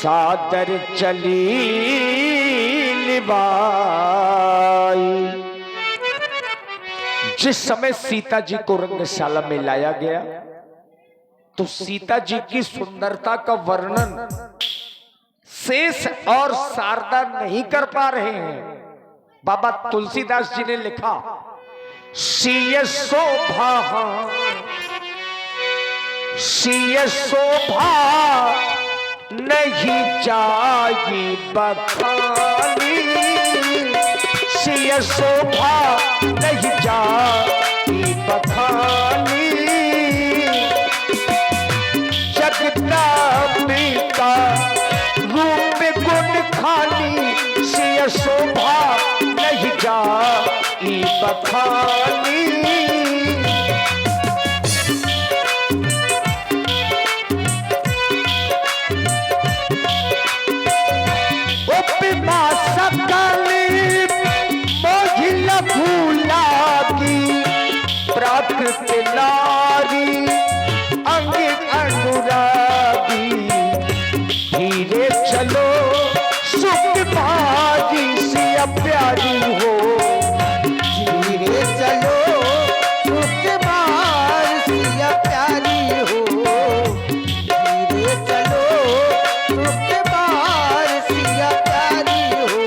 सादर चली निभाई। जिस समय सीता जी को रंगशाला में लाया गया तो सीता जी की सुंदरता का वर्णन शेष और शारदा नहीं कर पा रहे हैं। बाबा तुलसीदास जी ने लिखा, सिय शोभा सिय शोभा नहीं जाई बखानी, सिय शोभा नहीं जाई बखानी। जगदम्बिका रूप गुण खानी, सिय शोभा नहीं जाई बखानी। प्राकृत नारी अंग अनुरागी, धीरे चलो सुख भागी सिया प्यारी हो, धीरे चलो सुख भागी सिया प्यारी हो, धीरे चलो सुख भागी सिया प्यारी हो।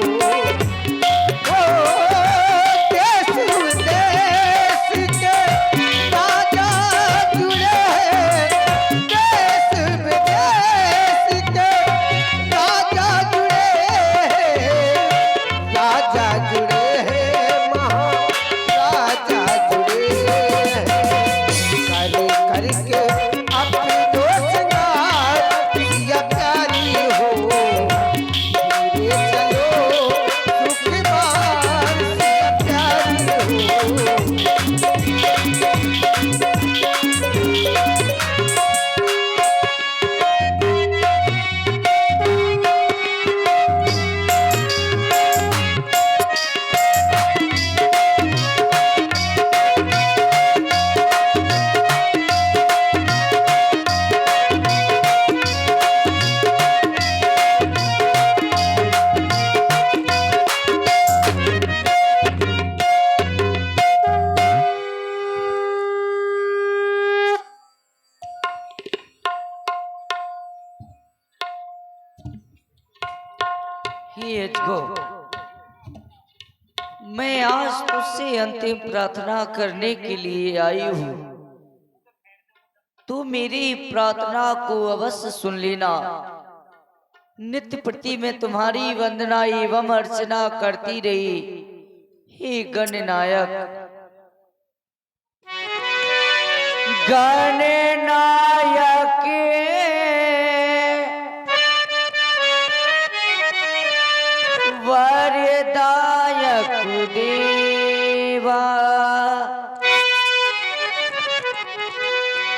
मैं आज तुझसे अंतिम प्रार्थना करने के लिए आई हूँ। तू मेरी प्रार्थना को अवश्य सुन लेना। नित्य प्रति मैं तुम्हारी वंदना एवं अर्चना करती रही। हे गणनायक गणनायक वरदायक देवा,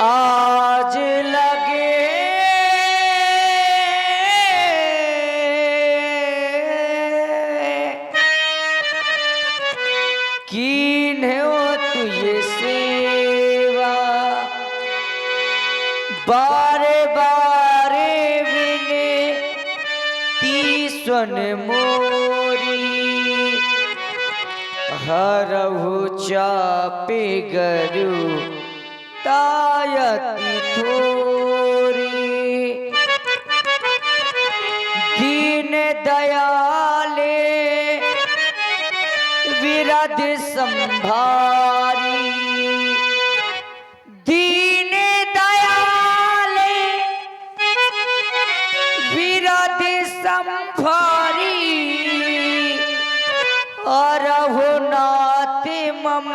आज लगे कीन्हो तुझे सेवा, बारे बारे विनती सुन मोरी, हरहु चापे गरु तायति थोरी। दीन दयाले विरध संभारी, दीन दयाले विरध संभारी, अरहु नाथ मम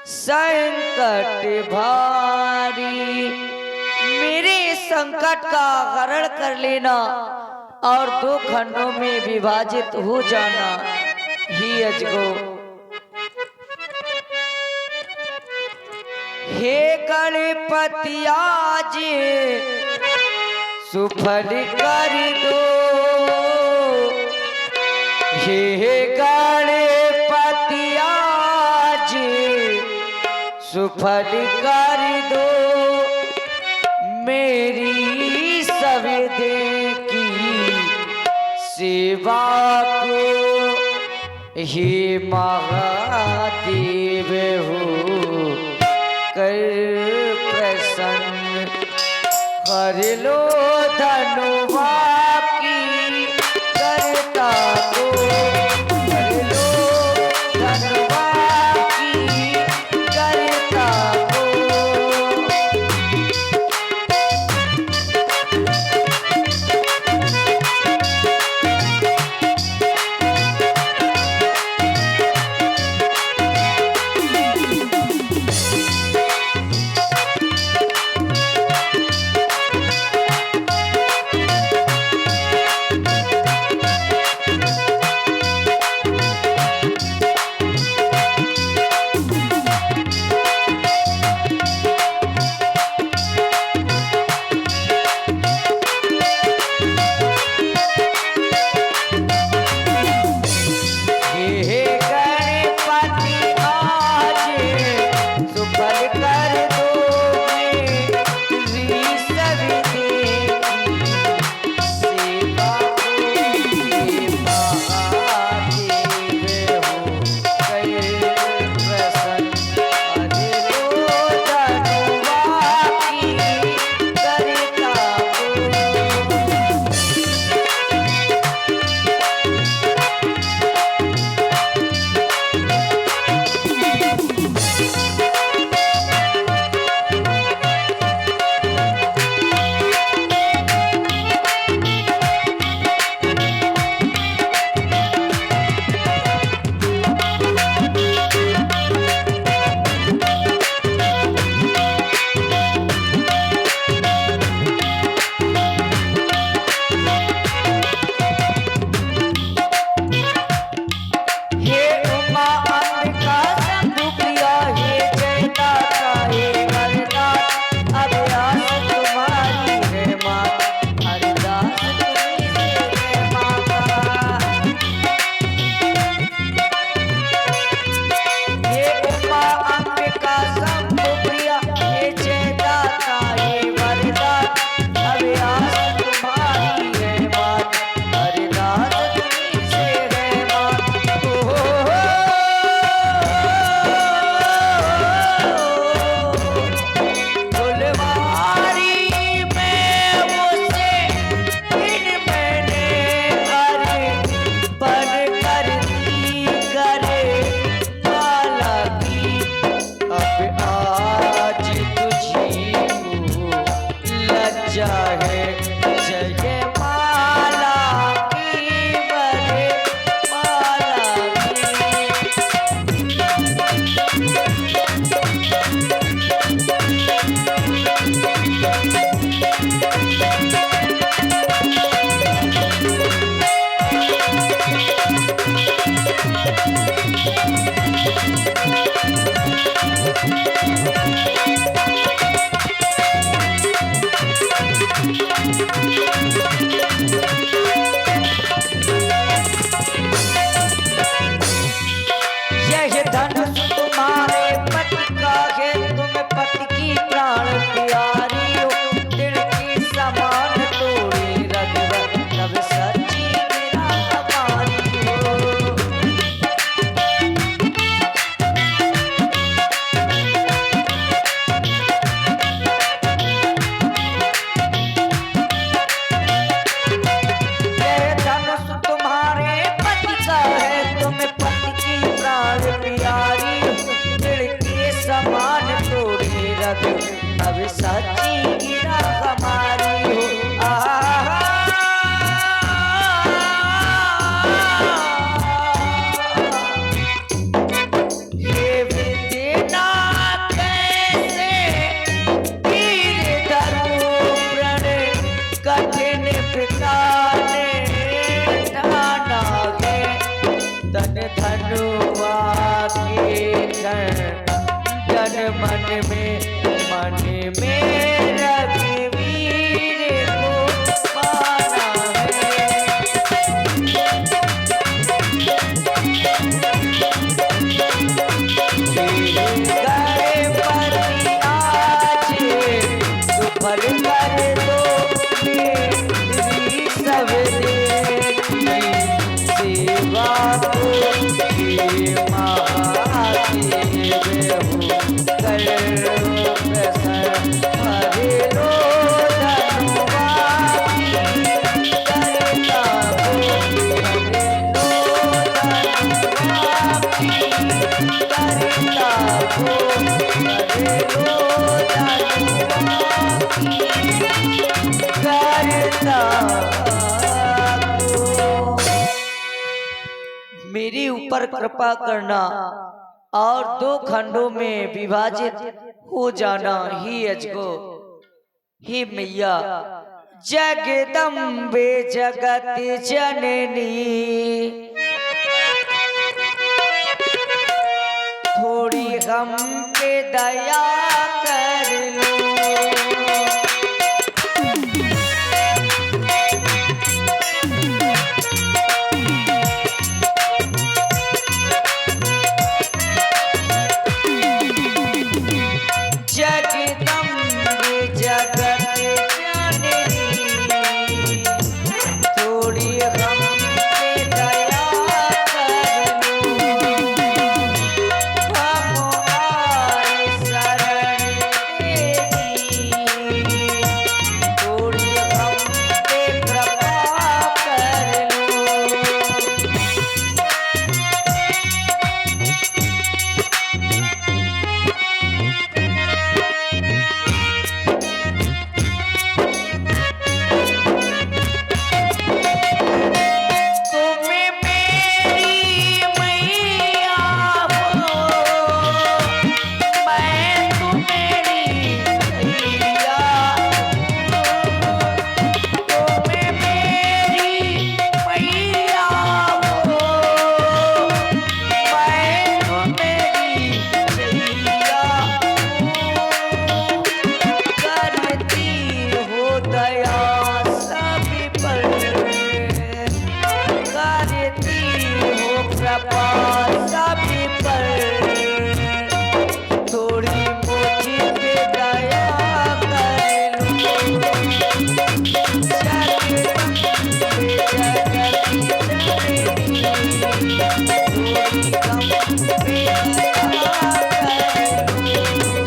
संकट भारी। मेरे संकट का हरण कर लेना और दो खंडों में विभाजित हो जाना। ही अजगो हे गणपति आज सुफल कर दो, हे गणपति आज सुफल कर दो, मेरी सविधि की शिवा को हे महादेव हो कर प्रसन्न कर लो धनुवा की करता को कर लो धनुवा की करता को। अब सच्ची गिरा हमारी हो ये भी देना कैसे गिर धरो प्रण कठिन पिताने ठाना है तन धनुआ के जन मन में रघुवीर को पाना है। गए पति आज सुफल कर दो मेरी ममता को मेरे ऊपर कृपा करना और दो खंडों में विभाजित हो जाना ही अजगो। हे मैया जगदम्बे जगत जननी, थोड़ी हम पे दया कर लो। जगदम्बे जगत जननी, थोड़ी हम पे दया कर लो। हम आए शरण तेरी, थोड़ी हम पे कृपा कर लो। तुम्हें मेरी मैया हो, मैं तुम्हेरी मैया हूँ। तुम्हें मेरी मैया हो, मैं तुम्हेरी मैया हूँ। करती हो दया सभी पर, करती हो कृपा सभी पर, थोड़ी मुझ पे दया कर लो। जगदम्बे जगत जननी, थोड़ी हम पे दया कर लो।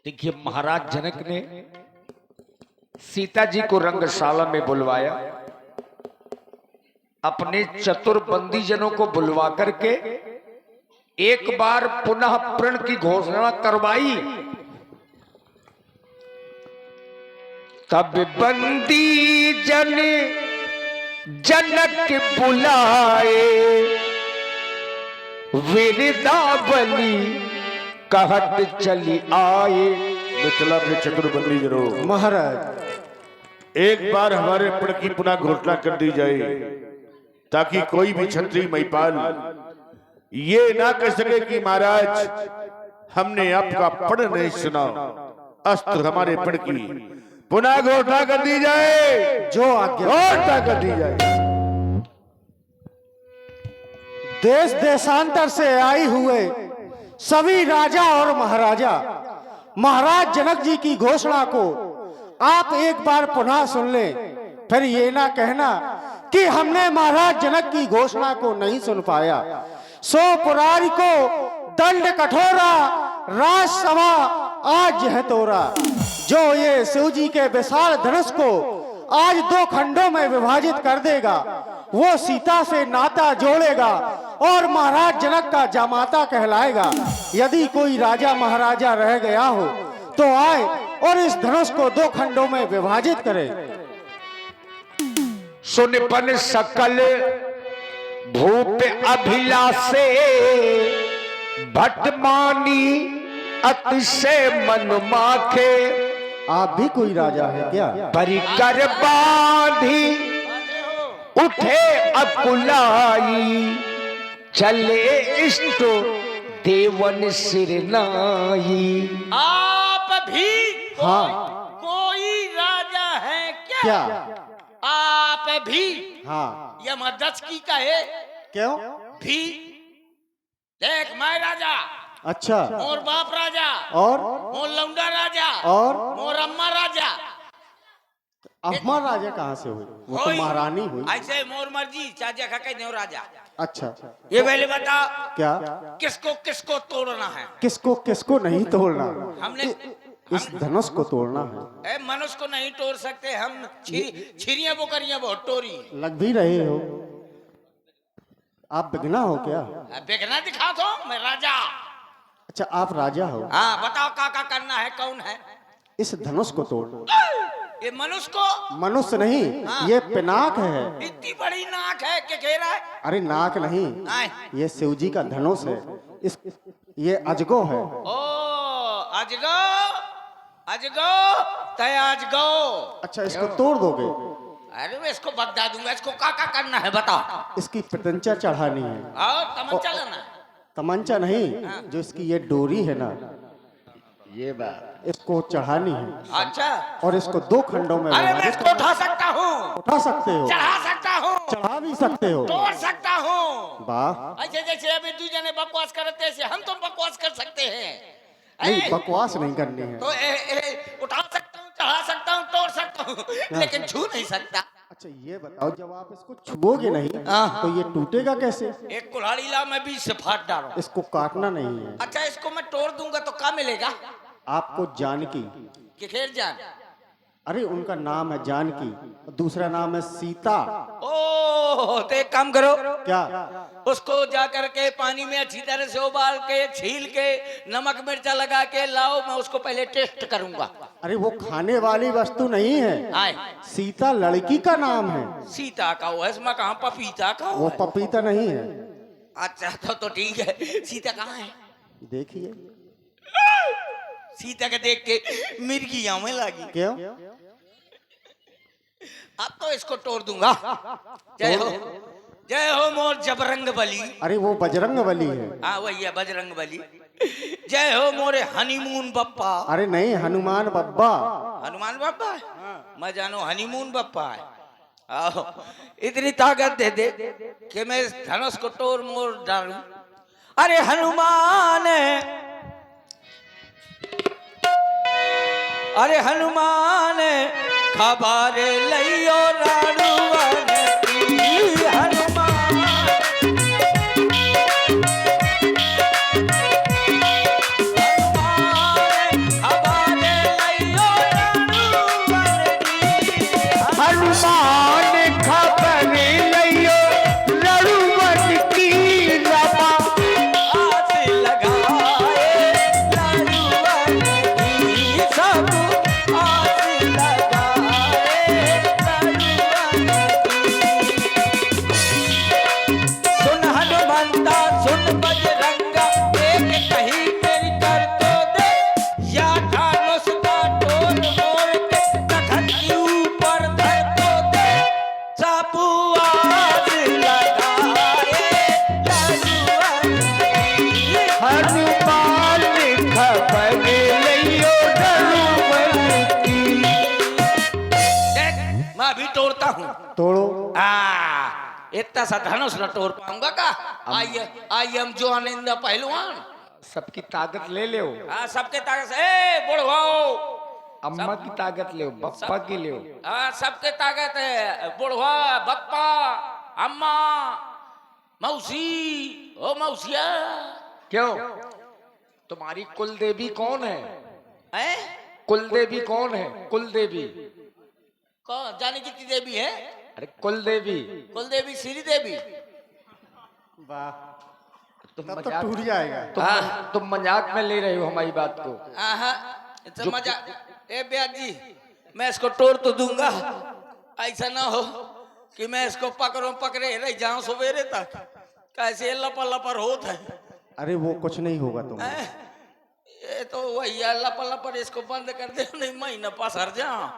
देखिए महाराज जनक ने सीता जी को रंगशाला में बुलवाया, अपने चतुर बंदी जनों को बुलवा करके एक बार पुनः प्रण की घोषणा करवाई। तब बंदी जन जनक बुलाए, वीरदावली कहत चली आए। मिथिला के चतुर्बंदी जनों, महाराज एक बार हमारे प्रण की पुनः घोषणा कर दी जाए, ताकि कोई भी क्षत्रिय महिपाल ये ना कह सके कि महाराज हमने आपका प्रण नहीं सुना। अस्त्र हमारे प्रण की पुनः घोषणा कर दी जाए, जो आज्ञा। घोषणा कर दी जाए। देश देशांतर से आए हुए सभी राजा और महाराजा महाराज जनक जी की घोषणा को आप एक बार पुनः सुन लें, फिर ये ना कहना कि हमने महाराज जनक की घोषणा को नहीं सुन पाया। सो पुरारी को दंड कठोरा, राजसभा आज है तोरा। जो ये शिव जी के विशाल धनुष को आज दो खंडों में विभाजित कर देगा, वो सीता से नाता जोड़ेगा और महाराज जनक का जामाता कहलाएगा। यदि कोई राजा महाराजा रह गया हो तो आए और इस धनुष को दो खंडों में विभाजित करे। सुनपन सकल भूप अभिलाषे, भटमानी अतिशय मन माखे। आप भी कोई राजा है क्या? परिकर बांधी उठे अकुलाई, चले इष्ट देवन सिरनाई। आप भी हाँ। कोई राजा है क्या? क्या? आप भी हाँ। ये मदद की कहे क्यों? भी देख, मैं राजा, अच्छा। मोर बाप राजा, और मोर लौंडा राजा, और मोर अम्मा राजा। अम्मा राजा कहाँ से हुई? वो तो होई। महारानी हुई। ऐसे मोर मर्जी चाचा खा के राजा। अच्छा। ये पहले बता, क्या? किसको किसको तोड़ना है? किसको किसको नहीं तोड़ना? हमने इस धनुष को तोड़ना है। ए मनुष्य को नहीं तोड़ सकते हम, छिरियां वो करियां वो टोरी। लग भी रहे हो, आप बिगना हो क्या? बेगना दिखा दो, मैं राजा। अच्छा, आप राजा हो। हाँ बताओ का करना है, कौन है? इस धनुष को तोड़ना। ये मनुष्य को? मनुष्य नहीं, हाँ। ये पिनाक है। इतनी बड़ी नाक है कि कह रहा है? अरे नाक नहीं, आए। ये शिव जी का धनुष है। इस ये अजगो है। ओ अजगो, अजगो तय अजगो। अच्छा, इसको तोड़ दोगे? अरे मैं इसको बगदा दूंगा। इसको का करना है बताओ। इसकी प्रत्यंचा चढ़ानी है। और तमंचा लेना है? तमंचा नहीं, जो इसकी ये डोरी है ना, ये बात इसको चढ़ानी है। अच्छा, और इसको 2 खंडों में अरे मैं विभाजित इसको उठा सकता हूँ, उठा सकते हो, चढ़ा सकता हूँ, चढ़ा भी सकते हो। तोड़ सकता हूँ। वाह, ऐसे जैसे अभी दू जने बकवास करते ऐसे हम तो बकवास कर सकते हैं। नहीं ए, बकवास नहीं करनी है। तो उठा सकता हूँ, चढ़ा सकता हूँ, तोड़ सकता हूँ, लेकिन छू नहीं सकता। अच्छा ये बताओ, जब आप इसको छुओगे नहीं तो ये टूटेगा कैसे? एक कुल्हाड़ी ला मैं बीच से फाड़ डालूं। इसको काटना नहीं है। अच्छा, इसको मैं तोड़ दूंगा तो क्या मिलेगा? आपको जानकी, कि खेर जान? अरे उनका नाम है जानकी, दूसरा नाम है सीता। ओ तो एक काम करो, क्या? उसको जा करके पानी में अच्छी तरह से उबाल के छील के नमक मिर्चा लगा के लाओ, मैं उसको पहले टेस्ट करूंगा। अरे वो खाने वाली वस्तु नहीं है, आए। सीता लड़की का नाम है। सीता का हुआ है, इसमें कहाँ पपीता का वो हुआ है? पपीता नहीं है। अच्छा तो ठीक है। सीता कहाँ है? देखिए। सीता के देख के मिर्गी में लगी। क्यों? अब तो इसको तोड़ दूंगा। जय हो, जय हो मोर जबरंग बली। अरे वो बजरंग बली है। हाँ वही है बजरंग बली। जय हो मोरे हनीमून बप्पा। अरे नहीं, हनुमान बब्बा। हनुमान बप्पा है? मैं जानो हनीमून बप्पा है। आओ, इतनी ताकत दे दे कि मैं इस धनुष को तोड़ मोड़ डालूं। अरे हनुमान, अरे हनुमान खबर लियो राणुवन की। हनुमान, खबर लियो राणुवन की। हनुमान खबर लियो रघुवर की रमा। आस लगाए राणुवन की, सब आस लगाए राणुवन की। सुन हनुमंता सुन बजरंगा, एक कही मेरी कर तो दे। या धनुष का तोड़ मोड़ के तखत के ऊपर धर तो दे। सब आस लगाए राणुवन की। हनुमान खबर लियो रघुवर की। देख, मैं अभी तोड़ता हूँ। तोड़ो। इतना सा धनुष न तोड़ पाऊंगा का? आई एम जो आनंद पहलवान। सबकी ताकत ले लो, सबके ताकत से, ए बुढ़वाओ, अम्मा की ताकत ले, बप्पा की ले। सबके ताकत है। बुढ़वा, बप्पा, अम्मा, मौसी, ओ मौसिया। क्यों? तुम्हारी कुल देवी कौन है? हैं? कुल देवी कौन है? कुल देवी? कौन? जानी कितनी देवी है? अरे कुल देवी। कुल देवी श्री देवी। वाह, तुम तब तो मजाक, टूट जाएगा। तुम मजाक में ले रहे हो हमारी बात को। तो मजा। ए ब्याज जी, मैं इसको तोड़ तो दूंगा, ऐसा ना हो कि मैं इसको पकड़े रह जाऊं सवेरे तक। कैसे लपर लपर होता है। अरे वो कुछ नहीं होगा तुम्हें। ये तो वही लपर लपर, इसको बंद कर दे, नहीं मैं न पसर जाऊं।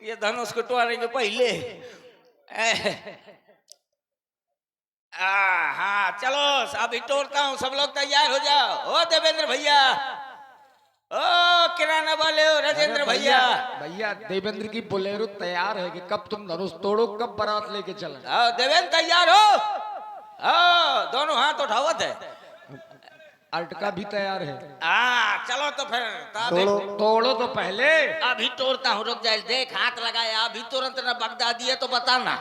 ये धनुष को तोड़ने के पहले। हाँ चलो अभी तोड़ता हूँ, सब लोग तैयार हो जाओ। ओ देवेंद्र भैया, ओ किराना वाले, ओ राजेंद्र भैया। भैया देवेंद्र की बोलेरो तैयार है कि कब तुम धनुष तोड़ो, कब बारात लेके चले। आओ देवेंद्र तैयार हो? आओ, दोनों हाथ उठावत है। अटका भी तैयार है। चलो तो फिर तोड़ो। तोड़ो तो पहले। अभी तोड़ता हूँ, रुक जाए। देख हाथ लगाया, अभी तुरंत न बगदा दिया तो बताना।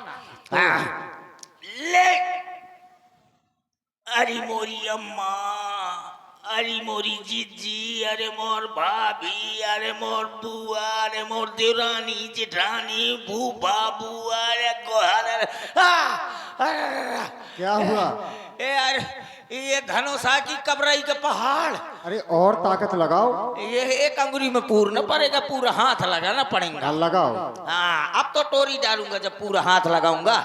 ले, अरे मोरी अम्मा, अरे मोरी जीजी, अरे मोर भाभी, अरे मोर बुआ, अरे मोर देवरानी जेठानी भूपा बुआ, अरे गोहर, अरे क्या हुआ? ए यार, ये धनोसा की कबराई के पहाड़, अरे और ताकत लगाओ। ये एक अंगुली में पूर्ण पड़ेगा, पूरा हाथ लगाना पड़ेगा। लगाओ। हाँ, अब तो टोरी डालूंगा जब पूरा हाथ लगाऊंगा।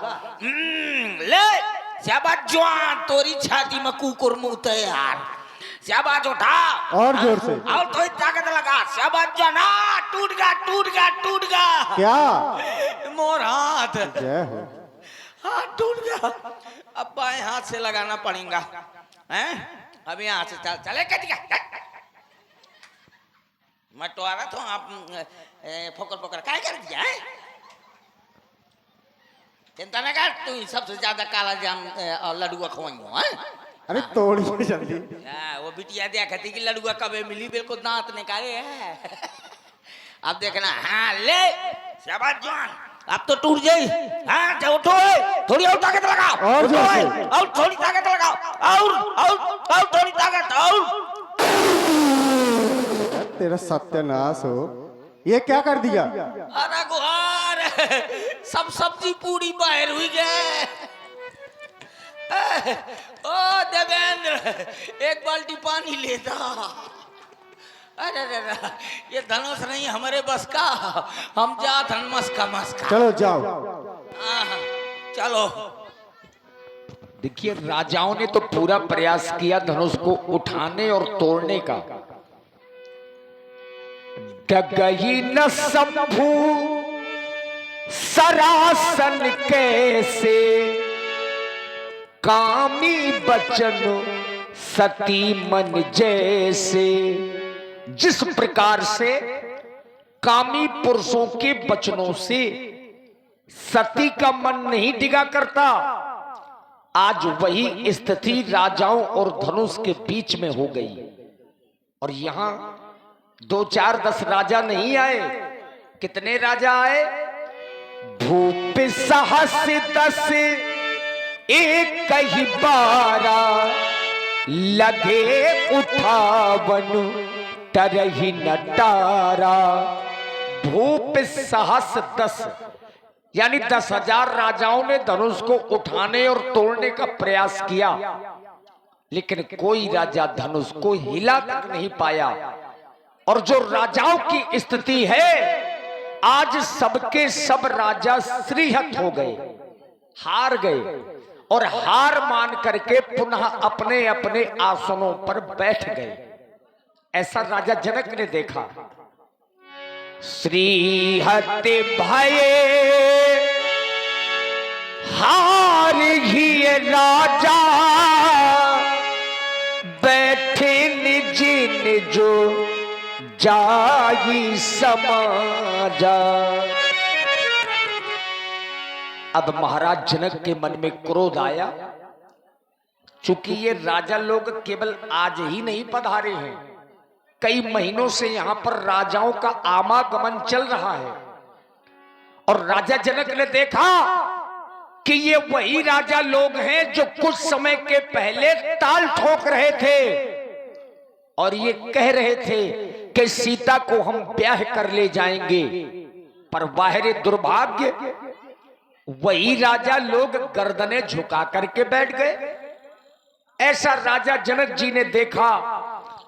ले शाबाश जवान, तोरी छाती में कुकुर मुंह तैयार। शाबाश उठा और जोर से। और थोड़ी ताकत लगा। शाबाश जवान, टूट गया टूट गया टूट गया। क्या? मोर हाथ, जय हो। हाथ टूट गया। अब बाएं हाथ से लगाना पड़ेगा। हैं? अब यहाँ से चल चले कट गया। मैं तो आ रहा था, आप फोकर फोकर क्या कर दिया है? चिंता न कर, तू सबसे ज्यादा काला जाम और लडुआ खवाएंगे। अरे तोड़िए जल्दी। वो बिटिया देखा थी कि लडुआ कबे मिली, बिल्कुल दांत निकाले है। अब देखना। हाँ ले शाबाश जवान, अब तो टूट जाई। हाँ जाओ, उठो, थोड़ी और ताकत लगाओ। और जोर से। और थोड़ी ताकत लगाओ। और थोड़ी ताकत और। तेरा सत्यानाश हो। ये क्या कर दिया? अरे गुहार, सब सब्जी पूरी बाहर हुई गए। ओ देवेंद्र, एक बाल्टी पानी लेता। अरे ये धनुष नहीं हमारे बस का, हम जात हन मस्का मस्का। चलो जाओ। चलो। देखिए, राजाओं ने तो पूरा प्रयास किया धनुष को उठाने और तोड़ने का। डगही न शंभु सरासन कैसे, कामी बचन सती मन जैसे। जिस प्रकार से कामी पुरुषों के वचनों से सती का मन नहीं डिगा करता, आज वही स्थिति राजाओं और धनुष के बीच में हो गई। और यहां 2 4 10 राजा नहीं आए। कितने राजा आए? भूप सहस 10 एक ही 12, लगे उठावन तरही न टारा। भूप सहस 10 यानी 10,000 राजाओं ने धनुष को उठाने और तोड़ने का प्रयास किया, लेकिन कोई राजा धनुष को हिला तक नहीं पाया। और जो राजाओं की स्थिति है, आज सबके सब राजा श्रीहत हो गए, हार गए, और हार मान करके पुनः अपने अपने आसनों पर बैठ गए। ऐसा राजा जनक ने देखा। श्रीहत भये हार ही राजा, बैठे निज निजो जाई समाजा। अब महाराज जनक के मन में क्रोध आया, चूंकि ये राजा लोग केवल आज ही नहीं पधारे हैं, कई महीनों से यहां पर राजाओं का आवागमन चल रहा है। और राजा जनक ने देखा कि ये वही राजा लोग हैं जो कुछ समय के पहले ताल ठोक रहे थे और ये कह रहे थे कि सीता को हम ब्याह कर ले जाएंगे। पर बाहरी दुर्भाग्य, वही राजा लोग गर्दनें झुका करके बैठ गए। ऐसा राजा जनक जी ने देखा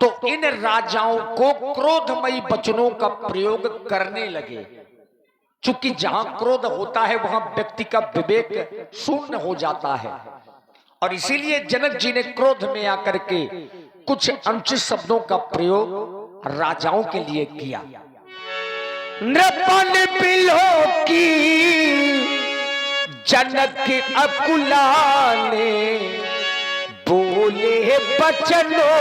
तो इन राजाओं को क्रोधमयी वचनों का प्रयोग करने लगे। चूंकि जहां क्रोध होता है वहां व्यक्ति का विवेक शून्य हो जाता है, और इसीलिए जनक जी ने क्रोध में आकर के कुछ अनुचित शब्दों का प्रयोग राजाओं के लिए किया। नृपन बिलो की जनक अकुलाने, बोले बचनो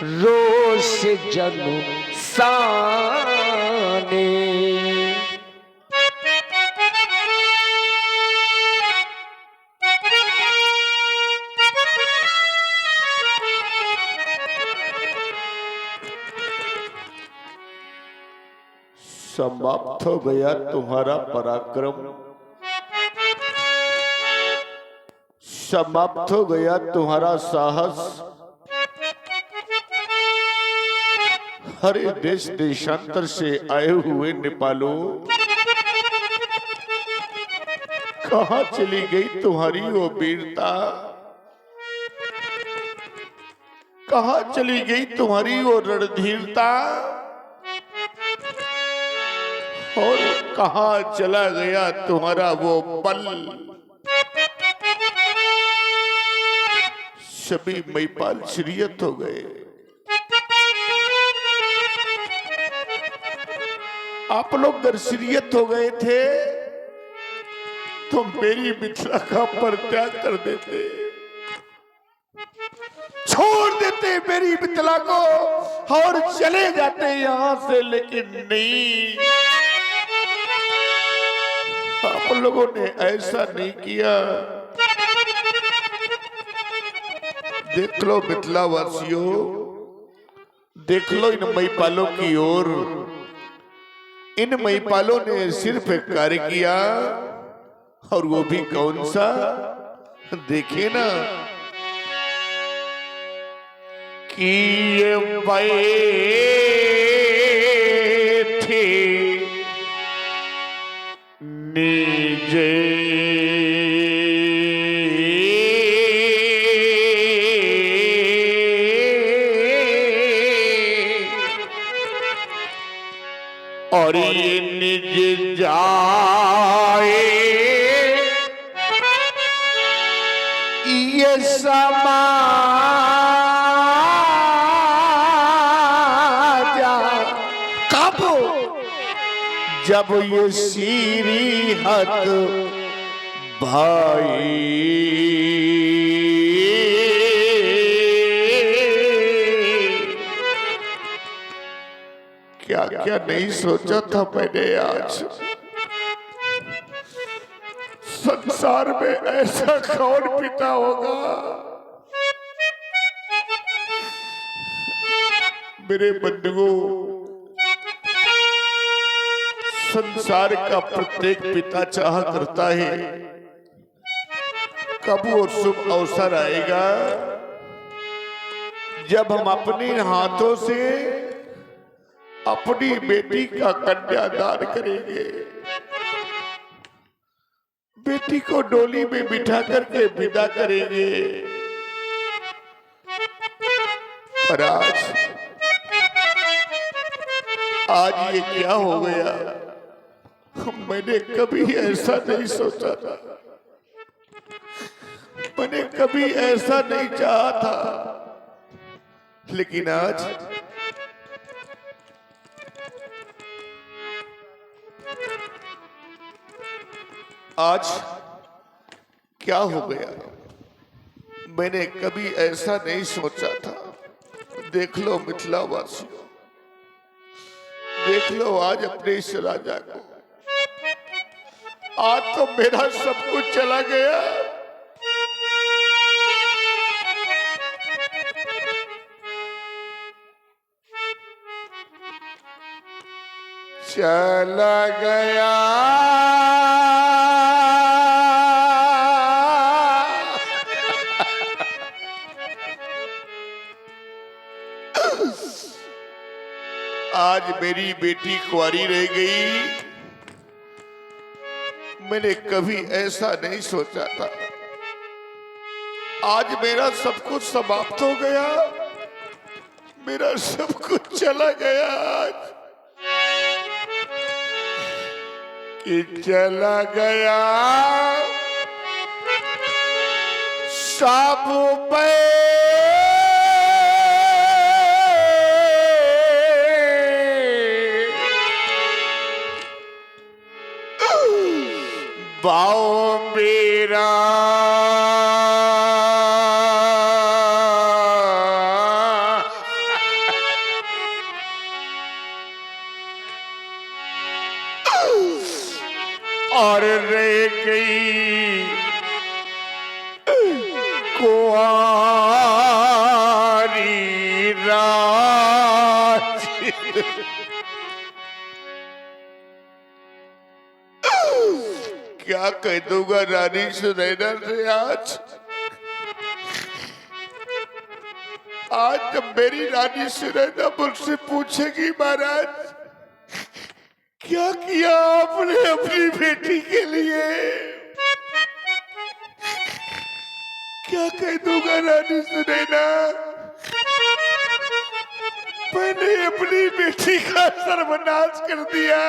रोष जनु साने। समाप्त हो गया तुम्हारा पराक्रम, समाप्त हो गया तुम्हारा साहस, अरे देश देशांतर से आए हुए नेपालों, कहाँ चली गई तुम्हारी वो वीरता? कहाँ चली गई तुम्हारी वो रणधीरता? और कहाँ चला गया तुम्हारा वो बल? सभी महिपाल शरीयत हो गए। आप लोग अगर शरीयत हो गए थे तो मेरी मिथिला का परित्याग कर देते, छोड़ देते मेरी मिथिला को और चले जाते यहां से, लेकिन नहीं, आप लोगों ने ऐसा नहीं किया। देख लो मिथिला वासियों, देख लो इन महिपालों की ओर। इन महिपालों ने सिर्फ एक कार्य किया, और वो भी कौन सा? देखे ना कि ये बैठे निजे और ये निज जाए ये समाजा कब? जब ये सीरीहत भाई क्या क्या नहीं सोचा था मैंने। आज संसार में ऐसा कौन पिता होगा? मेरे बंधुओं, संसार का प्रत्येक पिता चाह करता है कब वो शुभ अवसर आएगा जब हम अपने हाथों से अपनी बेटी का कन्यादान करेंगे, बेटी को डोली में बिठा करके विदा करेंगे। पर आज ये क्या हो गया? मैंने कभी ऐसा नहीं सोचा था, मैंने कभी ऐसा नहीं चाहा था, लेकिन आज क्या हो गया? मैंने कभी ऐसा नहीं सोचा था। देख लो मिथिला वासियों, देख लो आज अपने इस राजा को। आज तो मेरा सब कुछ चला गया। चला गया आज मेरी बेटी कुंवारी रह गई। मैंने कभी ऐसा नहीं सोचा था। आज मेरा सब कुछ समाप्त हो गया, मेरा सब कुछ चला गया। आज कि चला गया सब पे बाओ मेरा और रह गई कुंवारी राज। क्या कह दूंगा रानी सुनैना से? आज जब मेरी रानी सुनैना मुझसे पूछेगी महाराज क्या किया आपने अपनी बेटी के लिए, क्या कह दूंगा रानी सुनैना, मैंने अपनी बेटी का सर्वनाश कर दिया।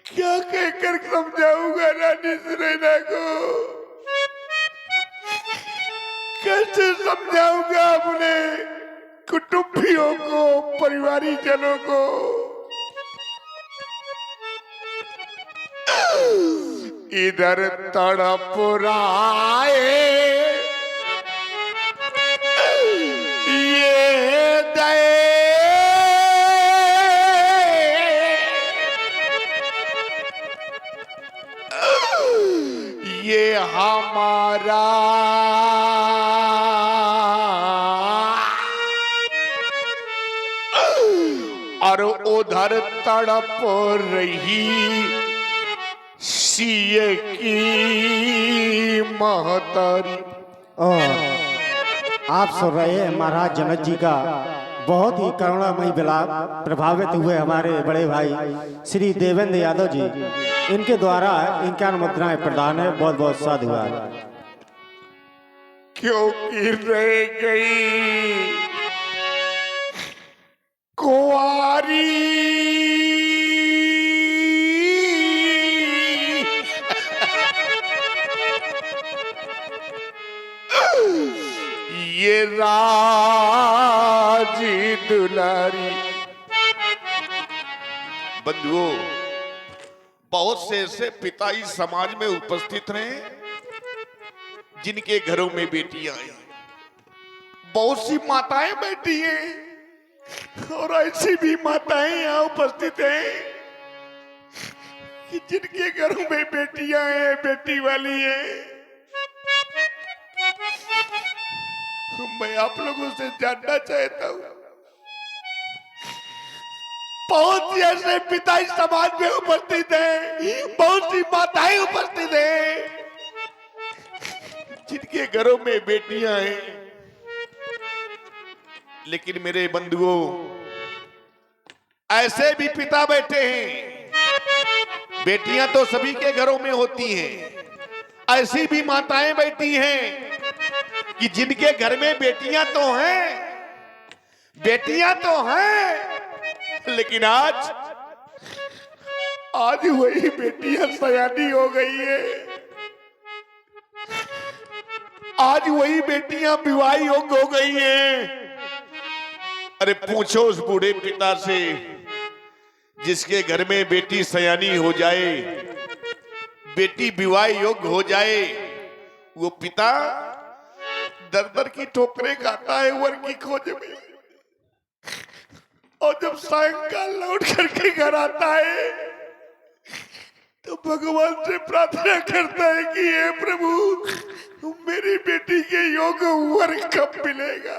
क्या कहकर समझाऊंगा रानी सुनैना को, कैसे समझाऊंगा अपने कुटुंबियों को, परिवारी जनों को। इधर तड़प रहाए ये दे, ये हमारा और उधर तड़प रही सीए की महतारी। और आप सुन रहे हैं महाराज जनक जी का बहुत ही करुणामयी विलाप। प्रभावित हुए हमारे बड़े भाई श्री देवेंद्र यादव जी, इनके द्वारा इनका मुद्राएं प्रदान है। बहुत बहुत साधुवाद। क्योंकि रह गई कुंवारी ये राजी दुलारी। बंधुओं, बहुत से ऐसे पिता इस समाज में उपस्थित हैं जिनके घरों में बेटियां आई, बहुत सी माताएं बैठी हैं और ऐसी भी माताएं यहाँ उपस्थित हैं कि जिनके घरों में बेटियां हैं, बेटी वाली हैं। मैं आप लोगों से जानना चाहता हूं, बहुत से ऐसे पिता इस समाज में उपस्थित हैं, बहुत सी माताएं उपस्थित हैं जिनके घरों में बेटियां हैं। लेकिन मेरे बंधुओं, ऐसे भी पिता बैठे हैं, बेटियां तो सभी के घरों में होती हैं, ऐसी भी माताएं बैठी हैं कि जिनके घर में बेटियां तो हैं, बेटियां तो हैं, लेकिन आज वही बेटियां सयानी हो गई है, आज वही बेटियां विवाह योग्य हो गई हैं। अरे पूछो उस बूढ़े पिता से जिसके घर में बेटी सयानी हो जाए, बेटी विवाह योग्य हो जाए, वो पिता दर दर की ठोकरें खाता है वर की खोज में, और जब सायंकाल लौट करके घर आता है तो भगवान से प्रार्थना करता है कि हे प्रभु, मेरी बेटी के योग्य वर कब मिलेगा।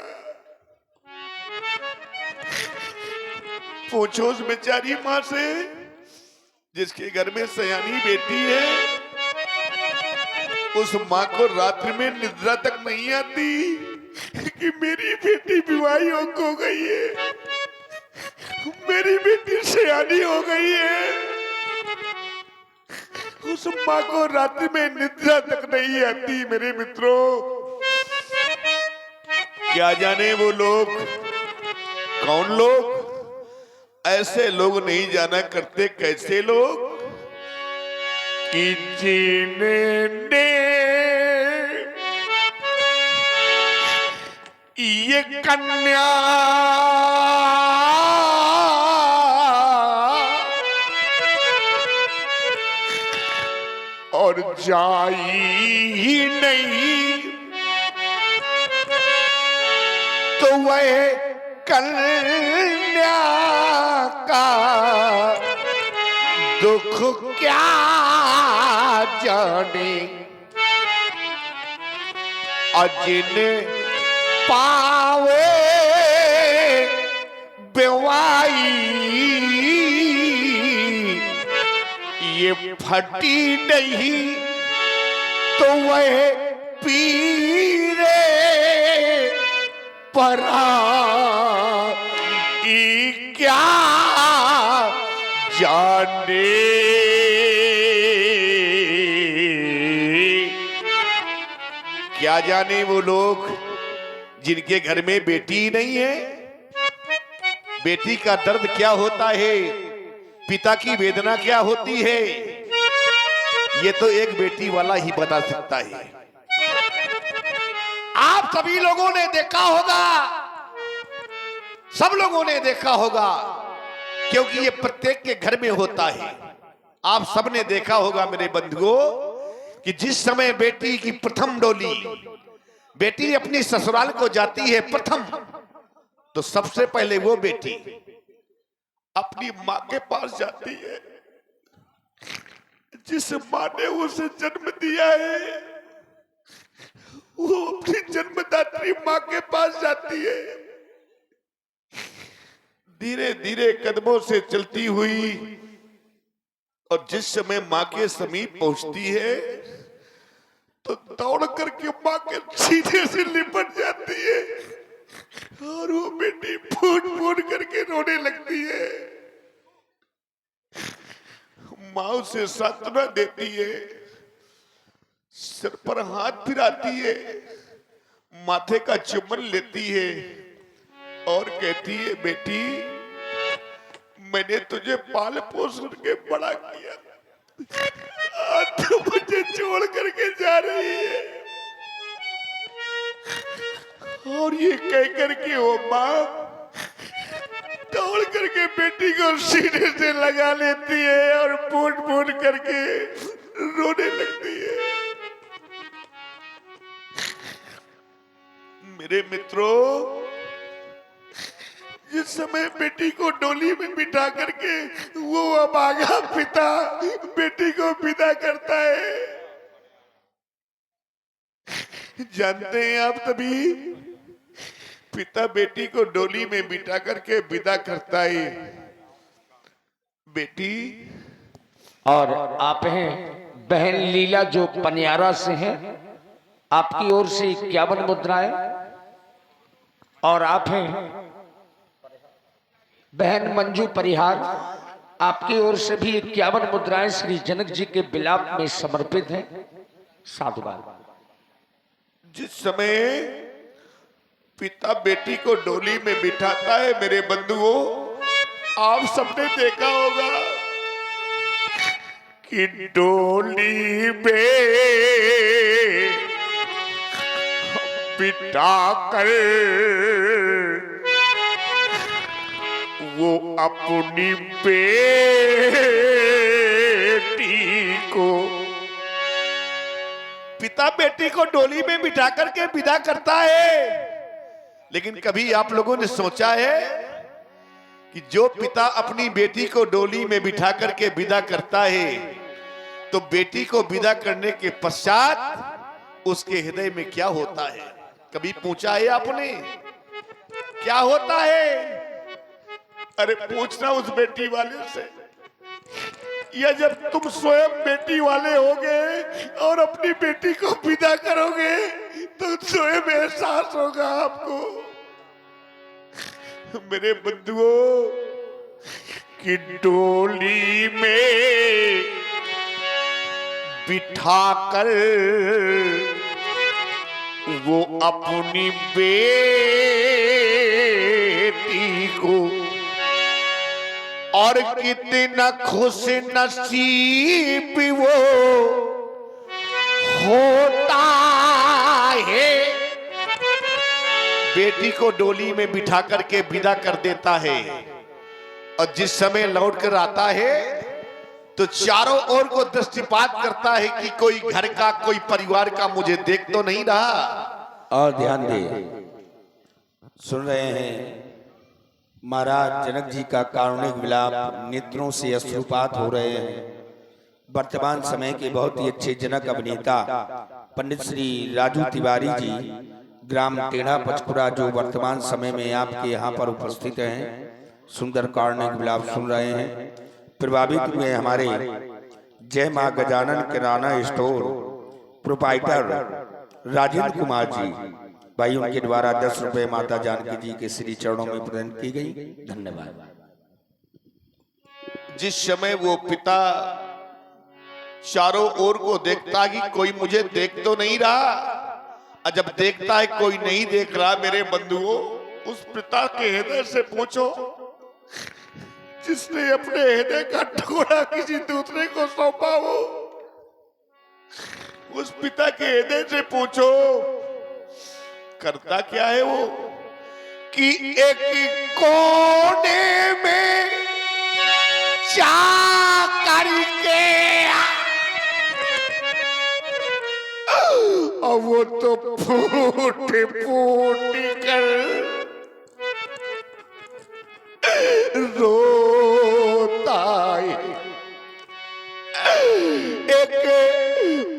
पूछो उस बेचारी माँ से जिसके घर में सयानी बेटी है, उस माँ को रात्रि में निद्रा तक नहीं आती कि मेरी बेटी विवाह योग्य हो गई है, मेरी बेटी सयानी हो गई है। उस माँ को रात्रि में निद्रा तक नहीं आती। मेरे मित्रों, क्या जाने वो लोग, कौन लोग, ऐसे लोग नहीं जाना करते कैसे लोग कि जिन्होंने ये कन्या और जाई ही नहीं तो वह कन्या का दुख क्या जाने। अजिन पावे बेवाई ये फटी नहीं तो वह पी परा क्या जाने। क्या जाने वो लोग जिनके घर में बेटी ही नहीं है। बेटी का दर्द क्या होता है, पिता की वेदना क्या होती है, ये तो एक बेटी वाला ही बता सकता है। आप सभी लोगों ने देखा होगा, सब लोगों ने देखा होगा, क्योंकि ये प्रत्येक के घर में होता है। आप सबने देखा होगा मेरे बंधुओं कि जिस समय बेटी की प्रथम डोली, बेटी अपनी ससुराल को जाती है प्रथम, तो सबसे पहले वो बेटी अपनी मां के पास जाती है, जिस मां ने उसे जन्म दिया है। वो अपनी जन्मदात्री मां के पास जाती है। धीरे धीरे कदमों से चलती हुई, और जिस समय मां के समीप पहुंचती है तो दौड़ करके मां के सीने से लिपट जाती है, और वो बेटी फूट फूट करके रोने लगती है। मां उसे सांत्वना देती है, सिर पर हाथ फिराती है, माथे का चुम्बन लेती है और कहती है, बेटी मैंने तुझे पाल पोस करके बड़ा किया, आज तू मुझे छोड़ करके जा रही है। और ये कह करके वो मां दौड़ करके बेटी को सीने से लगा लेती है और फूट फूट करके रोने लगती है। मेरे मित्रों, जिस समय बेटी को डोली में बिठा करके वो अभागा पिता बेटी को विदा करता है, जानते हैं आप तभी पिता बेटी को डोली में बिठा करके विदा करता है। बेटी और आप हैं बहन लीला जो पनियारा से हैं, आपकी ओर से 51 मुद्राएं, और आप हैं बहन मंजू परिहार, आपकी ओर से भी 51 मुद्राएं श्री जनक जी के बिलाप में समर्पित हैं। साधुवाद। जिस समय पिता बेटी को डोली में बिठाता है मेरे बंधुओं, आप सबने देखा होगा कि डोली में बिठाकर वो अपनी बेटी को, पिता बेटी को डोली में बिठा करके विदा करता है। लेकिन कभी आप लोगों ने सोचा है कि जो पिता अपनी बेटी को डोली में बिठा करके विदा करता है, तो बेटी को विदा करने के पश्चात उसके हृदय में क्या होता है? कभी पूछा है आपने क्या होता है? अरे पूछना उस बेटी वाले से, या जब तुम स्वयं बेटी वाले होगे और अपनी बेटी को विदा करोगे तो स्वयं एहसास होगा आपको मेरे बंधुओं कि डोली में बिठाकर वो अपनी बेटी को, और कितना खुश नसीब वो होता है। बेटी को डोली में बिठा करके विदा कर देता है, और जिस समय लौट कर आता है तो चारों ओर को दृष्टिपात करता है कि कोई घर का, कोई परिवार का मुझे देख तो नहीं रहा। और ध्यान दे, सुन रहे हैं महाराज जनक जी का कारुणिक विलाप, नेत्रों से अश्रुपात हो रहे हैं। वर्तमान समय के बहुत ही अच्छे जनक अभिनेता पंडित श्री राजू तिवारी जी, ग्राम टेढ़ा पचपुरा, जो वर्तमान समय में आपके यहाँ पर उपस्थित हैं, सुंदर कारुणिक विलाप सुन रहे हैं। प्रभावित हुए हमारे जय मां गजानन किराना स्टोर प्रोपाइटर राजेंद्र कुमार जी भाई, उनके द्वारा 10 रुपए माता जानकी जी के श्री चरणों में प्रदान की गई। धन्यवाद। जिस समय वो पिता चारों ओर को देखता कि कोई मुझे देख तो नहीं रहा, और जब देखता है कोई नहीं देख रहा, मेरे बंधुओं, उस पिता के हृदय से पूछो जिसने अपने हृदय का टुकड़ा किसी दूसरे को सौंपा हो, उस पिता के हृदय से पूछो करता क्या है वो, कि एक कोने में जा करके और वो तो फूट फूट कर रोता है। एक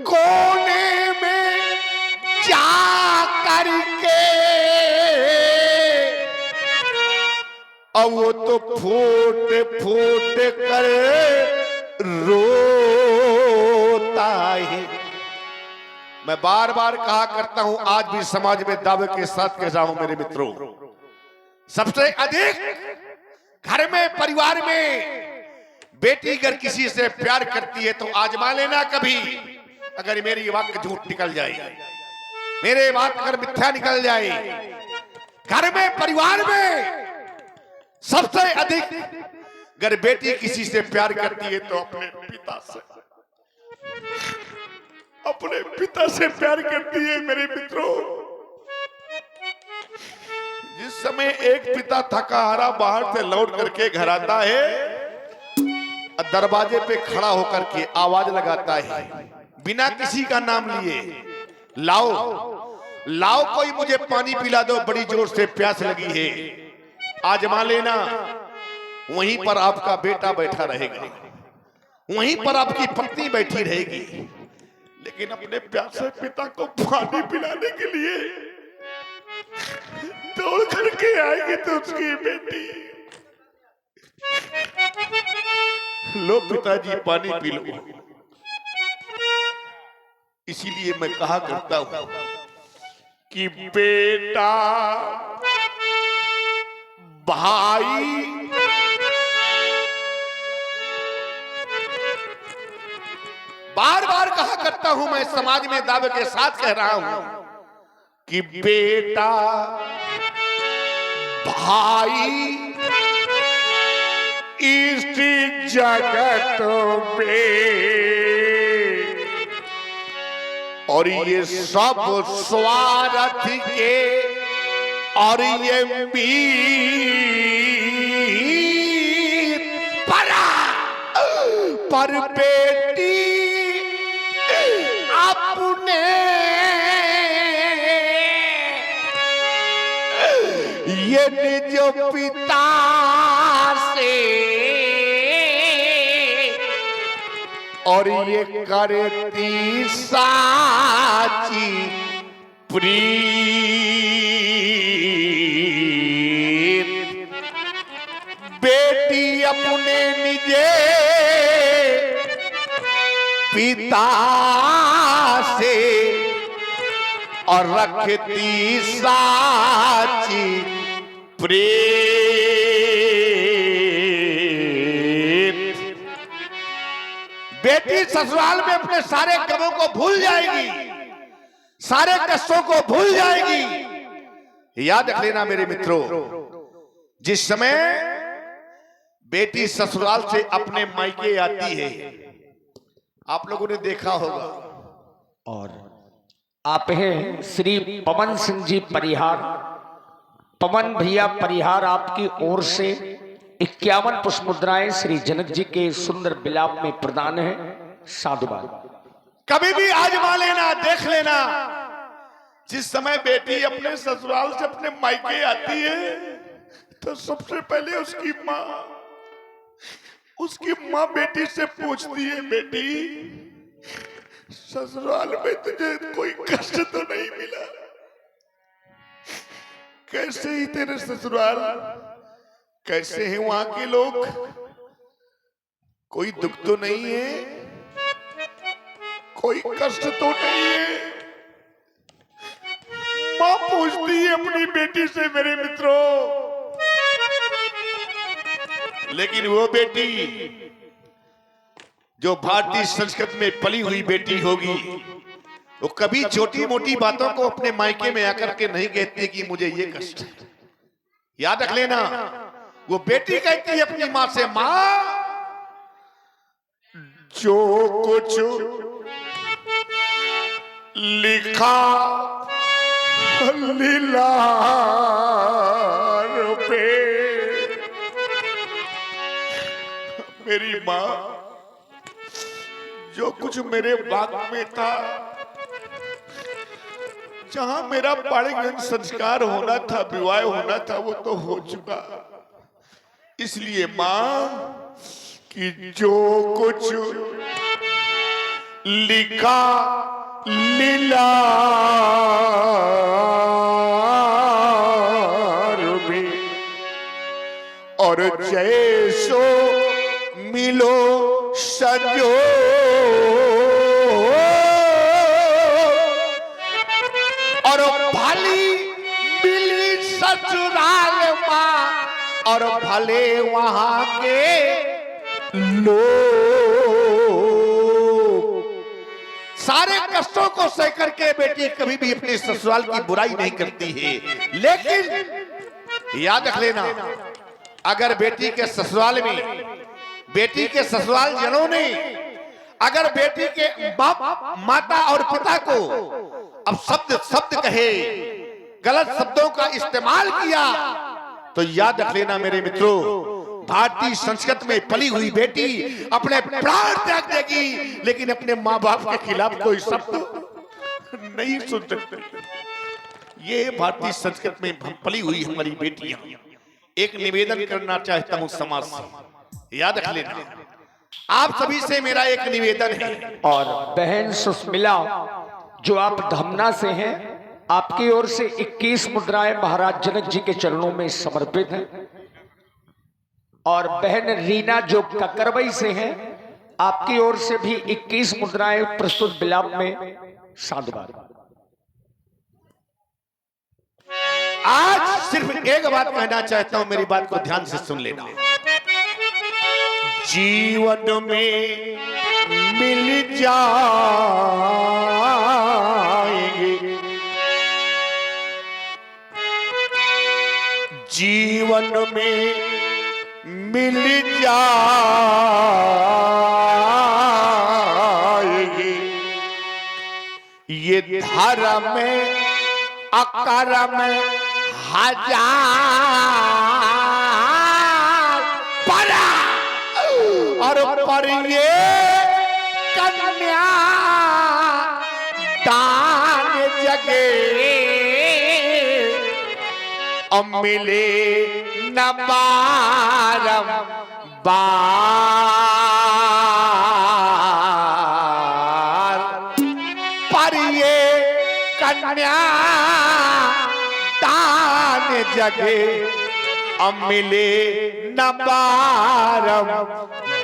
कोने में जा करके अब वो तो फूट फूट कर रोता है। मैं बार बार कहा करता हूं, आज भी समाज में दावे के साथ कह रहा हूं मेरे मित्रों, सबसे अधिक घर में परिवार में बेटी अगर किसी से प्यार करती है तो आजमा लेना कभी, अगर मेरी वाक्य झूठ निकल जाए, मेरे बात अगर मिथ्या निकल जाए, घर में परिवार में सबसे अधिक अगर बेटी किसी से प्यार करती है तो अपने पिता से प्यार करती है मेरे मित्रों। जिस समय एक पिता थका हारा बाहर से लौट करके घर आता है, दरवाजे पे खड़ा होकर के आवाज लगाता है बिना किसी का नाम लिए, लाओ लाओ कोई मुझे पानी पिला दो, बड़ी जोर से प्यास लगी है। आजमा लेना, वहीं पर आपका बेटा बैठा रहेगा, वहीं पर आपकी पत्नी बैठी रहेगी, लेकिन अपने प्यासे पिता को पानी पिलाने के लिए दौड़ करके आएगी तो उसकी बेटी, लो पिताजी पानी पी लो। इसीलिए मैं कहा करता हूं कि बेटा भाई बार बार कहा करता हूं, मैं समाज में दावे के साथ कह रहा हूं कि बेटा भाई इस जगत में, और ये सब स्वार्थ के और ये पर बेटी अपने ये निज पिता से और ये करती साची प्रीत, बेटी अपने निजे पिता से और रखती साची प्रीत। बेटी ससुराल में अपने सारे गमों को भूल जाएगी, सारे कष्टों को भूल जाएगी। याद रख लेना मेरे मित्रों, जिस समय बेटी ससुराल से अपने मायके आती है, आप लोगों ने देखा होगा, और आप हैं श्री पवन सिंह जी परिहार, पवन भैया परिहार, आपकी ओर से 51 पुष्प मुद्राएं श्री जनक जी के सुंदर विलाप में प्रदान है। साधुवाद। कभी भी आजमा लेना, देख लेना, जिस समय बेटी अपने ससुराल से अपने मायके आती है तो सबसे पहले उसकी माँ बेटी से पूछती है, बेटी ससुराल में तुझे कोई कष्ट तो नहीं मिला? कैसे ही तेरे ससुराल, कैसे हैं वहां के लोग, कोई दुख तो नहीं है, कोई कष्ट तो नहीं है? माँ पूछती है अपनी बेटी से मेरे मित्रों, लेकिन वो बेटी जो भारतीय संस्कृति में पली हुई बेटी होगी, वो कभी छोटी मोटी बातों को अपने मायके में आकर के नहीं कहती कि मुझे ये कष्ट है। याद रख लेना, वो बेटी कहती है अपनी माँ से, माँ जो कुछ लिखा लीलार पे, मेरी माँ जो कुछ मेरे बाग में था, जहां मेरा बालिगन संस्कार होना था, विवाह होना था, वो तो हो चुका। इसलिए माँ कि जो कुछ लिखा लीलार में और जैसो मिलो सजो, और भली मिली ससुराल माँ, और भले वहां के लोग। सारे कष्टों को सह करके बेटी कभी भी अपने ससुराल की बुराई नहीं करती है, लेकिन याद रख लेना, अगर बेटी के ससुराल में, बेटी के ससुराल जनों ने अगर बेटी के बाप, माता और पिता को अब शब्द कहे, गलत शब्दों का इस्तेमाल किया, तो याद रख लेना मेरे मित्रों, भारतीय संस्कृति में पली हुई बेटी अपने प्राण त्याग देगी, लेकिन अपने माँ बाप के खिलाफ कोई शब्द नहीं सुन सकती। ये भारतीय संस्कृति में पली हुई हमारी बेटियां। एक निवेदन करना चाहता हूं समाज से, याद रख लेना, आप सभी से मेरा एक निवेदन है। और बहन सुस्मिला जो आप धमना से हैं, आपकी ओर से 21 मुद्राएं महाराज जनक जी के चरणों में समर्पित हैं। और बहन रीना जो ककरवई से हैं, आपकी ओर से भी 21 मुद्राएं प्रस्तुत बिलाप में साधुवाद। आज सिर्फ एक बात कहना चाहता हूं, मेरी बात को ध्यान से सुन लेना। जीवन में मिल जाएंगे, जीवन में मिल जाएंगे, ये धर्म में अकर्म हजार परा, और पर ये कन्या दान जगे, अब मिले न बारम बार, पर ये कन्या दान जगे, अब मिले न बारम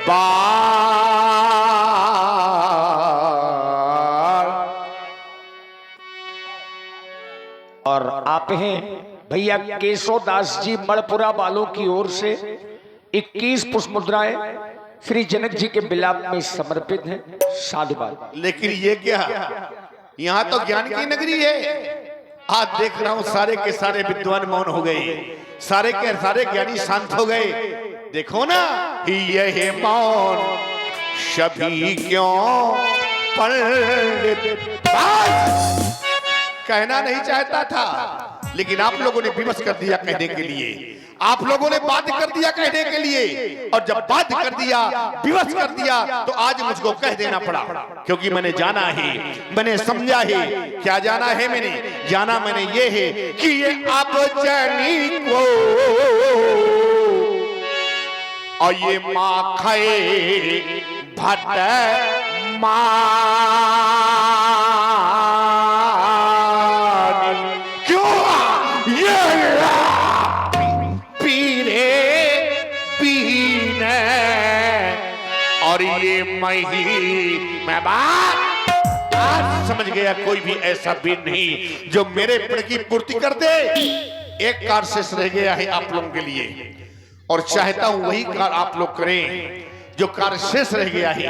बार। और आप हैं भैया केशवदास जी मणपुरा वालों की ओर से 21 पुष्प मुद्राएं श्री जनक जी के बिलाप में समर्पित हैं, साधुवाद। लेकिन ये क्या, यहाँ तो ज्ञान की नगरी है। आज देख रहा हूं सारे के सारे विद्वान मौन हो गए, सारे के सारे ज्ञानी शांत हो गए। देखो ना, यह मौन सभी क्यों पंडित कहना नहीं चाहता था, लेकिन आप लोगों ने विवश कर दिया कहने के लिए, आप लोगों ने बात कर दिया कहने के लिए, और जब बात कर दिया, विवश कर दिया, तो आज मुझको कह देना पड़ा, क्योंकि मैंने जाना है, मैंने समझा है। क्या जाना है मैंने? जाना मैंने ये है कि ये अब जनी को और ये माँ खाए भट और ये मही मैं बात आज समझ गया कोई भी ऐसा वीर नहीं जो मेरे प्रण की पूर्ति कर दे। एक कार्य शेष रह गया है आप लोगों के लिए और चाहता हूं वही कार्य आप लोग करें जो कार्य शेष रह गया है।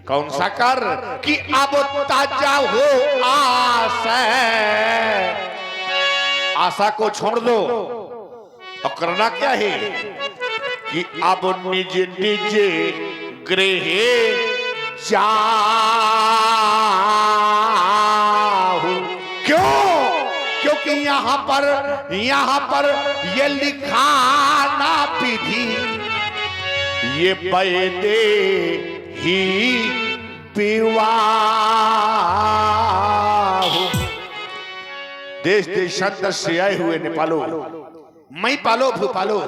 कौन सा कार्य कि अब ताजा हो आशा, आशा को छोड़ दो और करना क्या है कि अब निज निज गृह जाऊं। क्यों? क्योंकि यहाँ पर ये लिखा ना विधि ये बैदे ही विवाह। देश देशांतर से आए हुए नेपालो मई पालो भूपालो,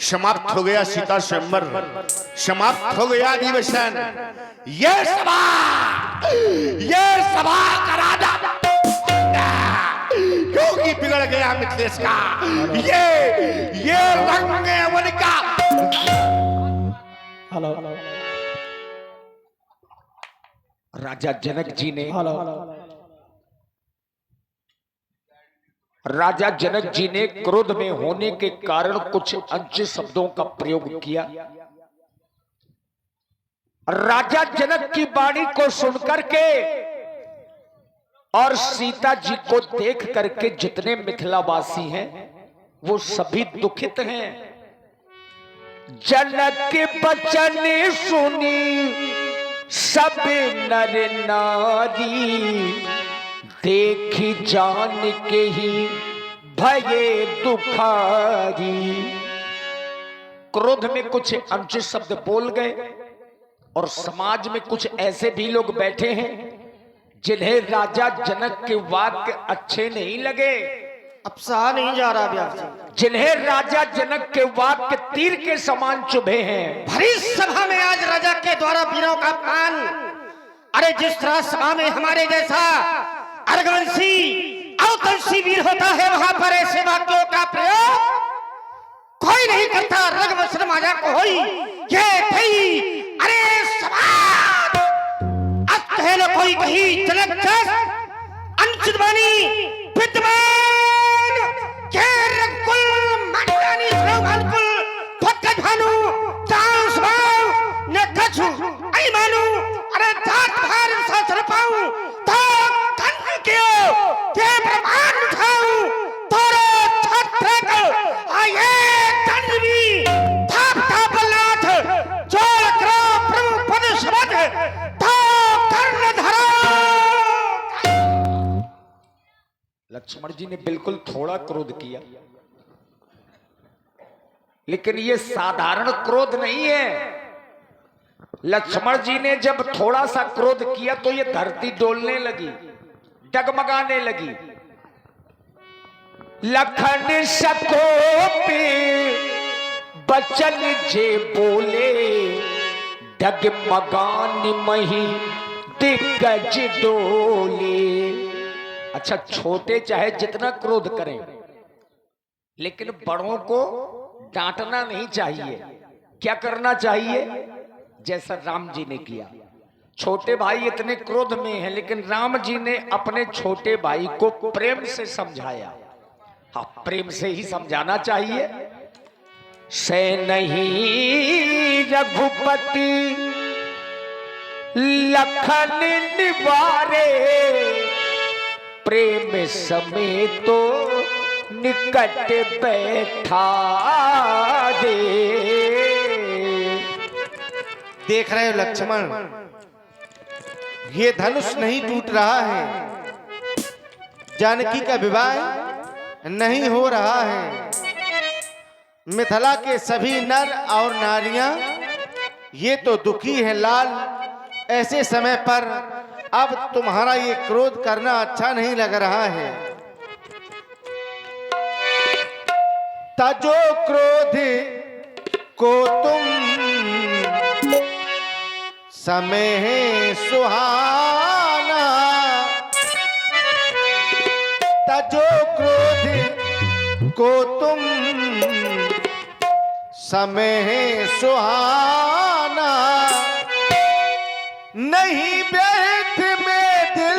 समाप्त हो गया सीता स्वयंवर, समाप्त हो गया अधिवेशन। ये सभा का राजा क्योंकि बिगड़ गया मिथिलेश का ये रंग यवन का। राजा जनक जी ने राजा जनक जी ने क्रोध में होने के कारण कुछ अंश शब्दों का प्रयोग किया। राजा जनक की वाणी को सुनकर के और सीता जी को देख करके जितने मिथिलावासी हैं वो सभी दुखित हैं। जनक के वचन सुनी सब नर नारी, देखी जान के ही भये दुखारी। क्रोध में कुछ अनुचित शब्द बोल गए और समाज में कुछ ऐसे भी लोग बैठे हैं जिन्हें राजा जनक के वाक्य अच्छे नहीं लगे। अब सहा नहीं जा रहा व्यास जी। जिन्हें राजा जनक के वाक्य तीर के समान चुभे हैं। भरी सभा में आज राजा के द्वारा वीरों का अपमान। अरे जिस तरह सभा में हमारे जैसा अर्गवंशी अवतंशी वीर होता है वहां पर ऐसे वाक्यों का प्रयोग कोई नहीं करता। रघुवंश माजा को होई ये थी अरे समाज अतः कोई कही जनक जस अनुचित वाणी विद्वान के रकुल मंडानी श्रवणकुल फटक भानु चांस भाव न कछु आई मानु। अरे जात भार ससर पाऊं तो कन क्यों के प्रमाण उठाऊं तोरे छत्र को आये दंडवी थाप थापलाथ जोड़ करो प्रभु पद शब्द तो कर्ण धरो। लक्ष्मण जी ने बिल्कुल थोड़ा क्रोध किया, लेकिन ये साधारण क्रोध नहीं है। लक्ष्मण जी ने जब थोड़ा सा क्रोध किया तो ये धरती डोलने लगी, डगमगाने लगी। लखन सकोपे बचन जे बोले, डगमगान मही दिग्गज डोले। अच्छा, छोटे चाहे जितना क्रोध करें लेकिन बड़ों को डांटना नहीं चाहिए। क्या करना चाहिए? जैसा राम जी ने किया। छोटे भाई इतने क्रोध में हैं लेकिन राम जी ने अपने छोटे भाई को प्रेम से समझाया। हाँ, प्रेम से ही समझाना चाहिए। से नहीं रघुपति लखन निवारे, प्रेम समेत तो निकट बैठा दे। देख रहे हो लक्ष्मण, ये धनुष नहीं टूट रहा है, जानकी का विवाह नहीं हो रहा है। मिथिला के सभी नर और नारियां ये तो दुखी है लाल। ऐसे समय पर अब तुम्हारा ये क्रोध करना अच्छा नहीं लग रहा है। तजो क्रोध को तुम समय सुहाना, तजो क्रोध को तुम समय सुहाना। नहीं व्यर्थ में दिल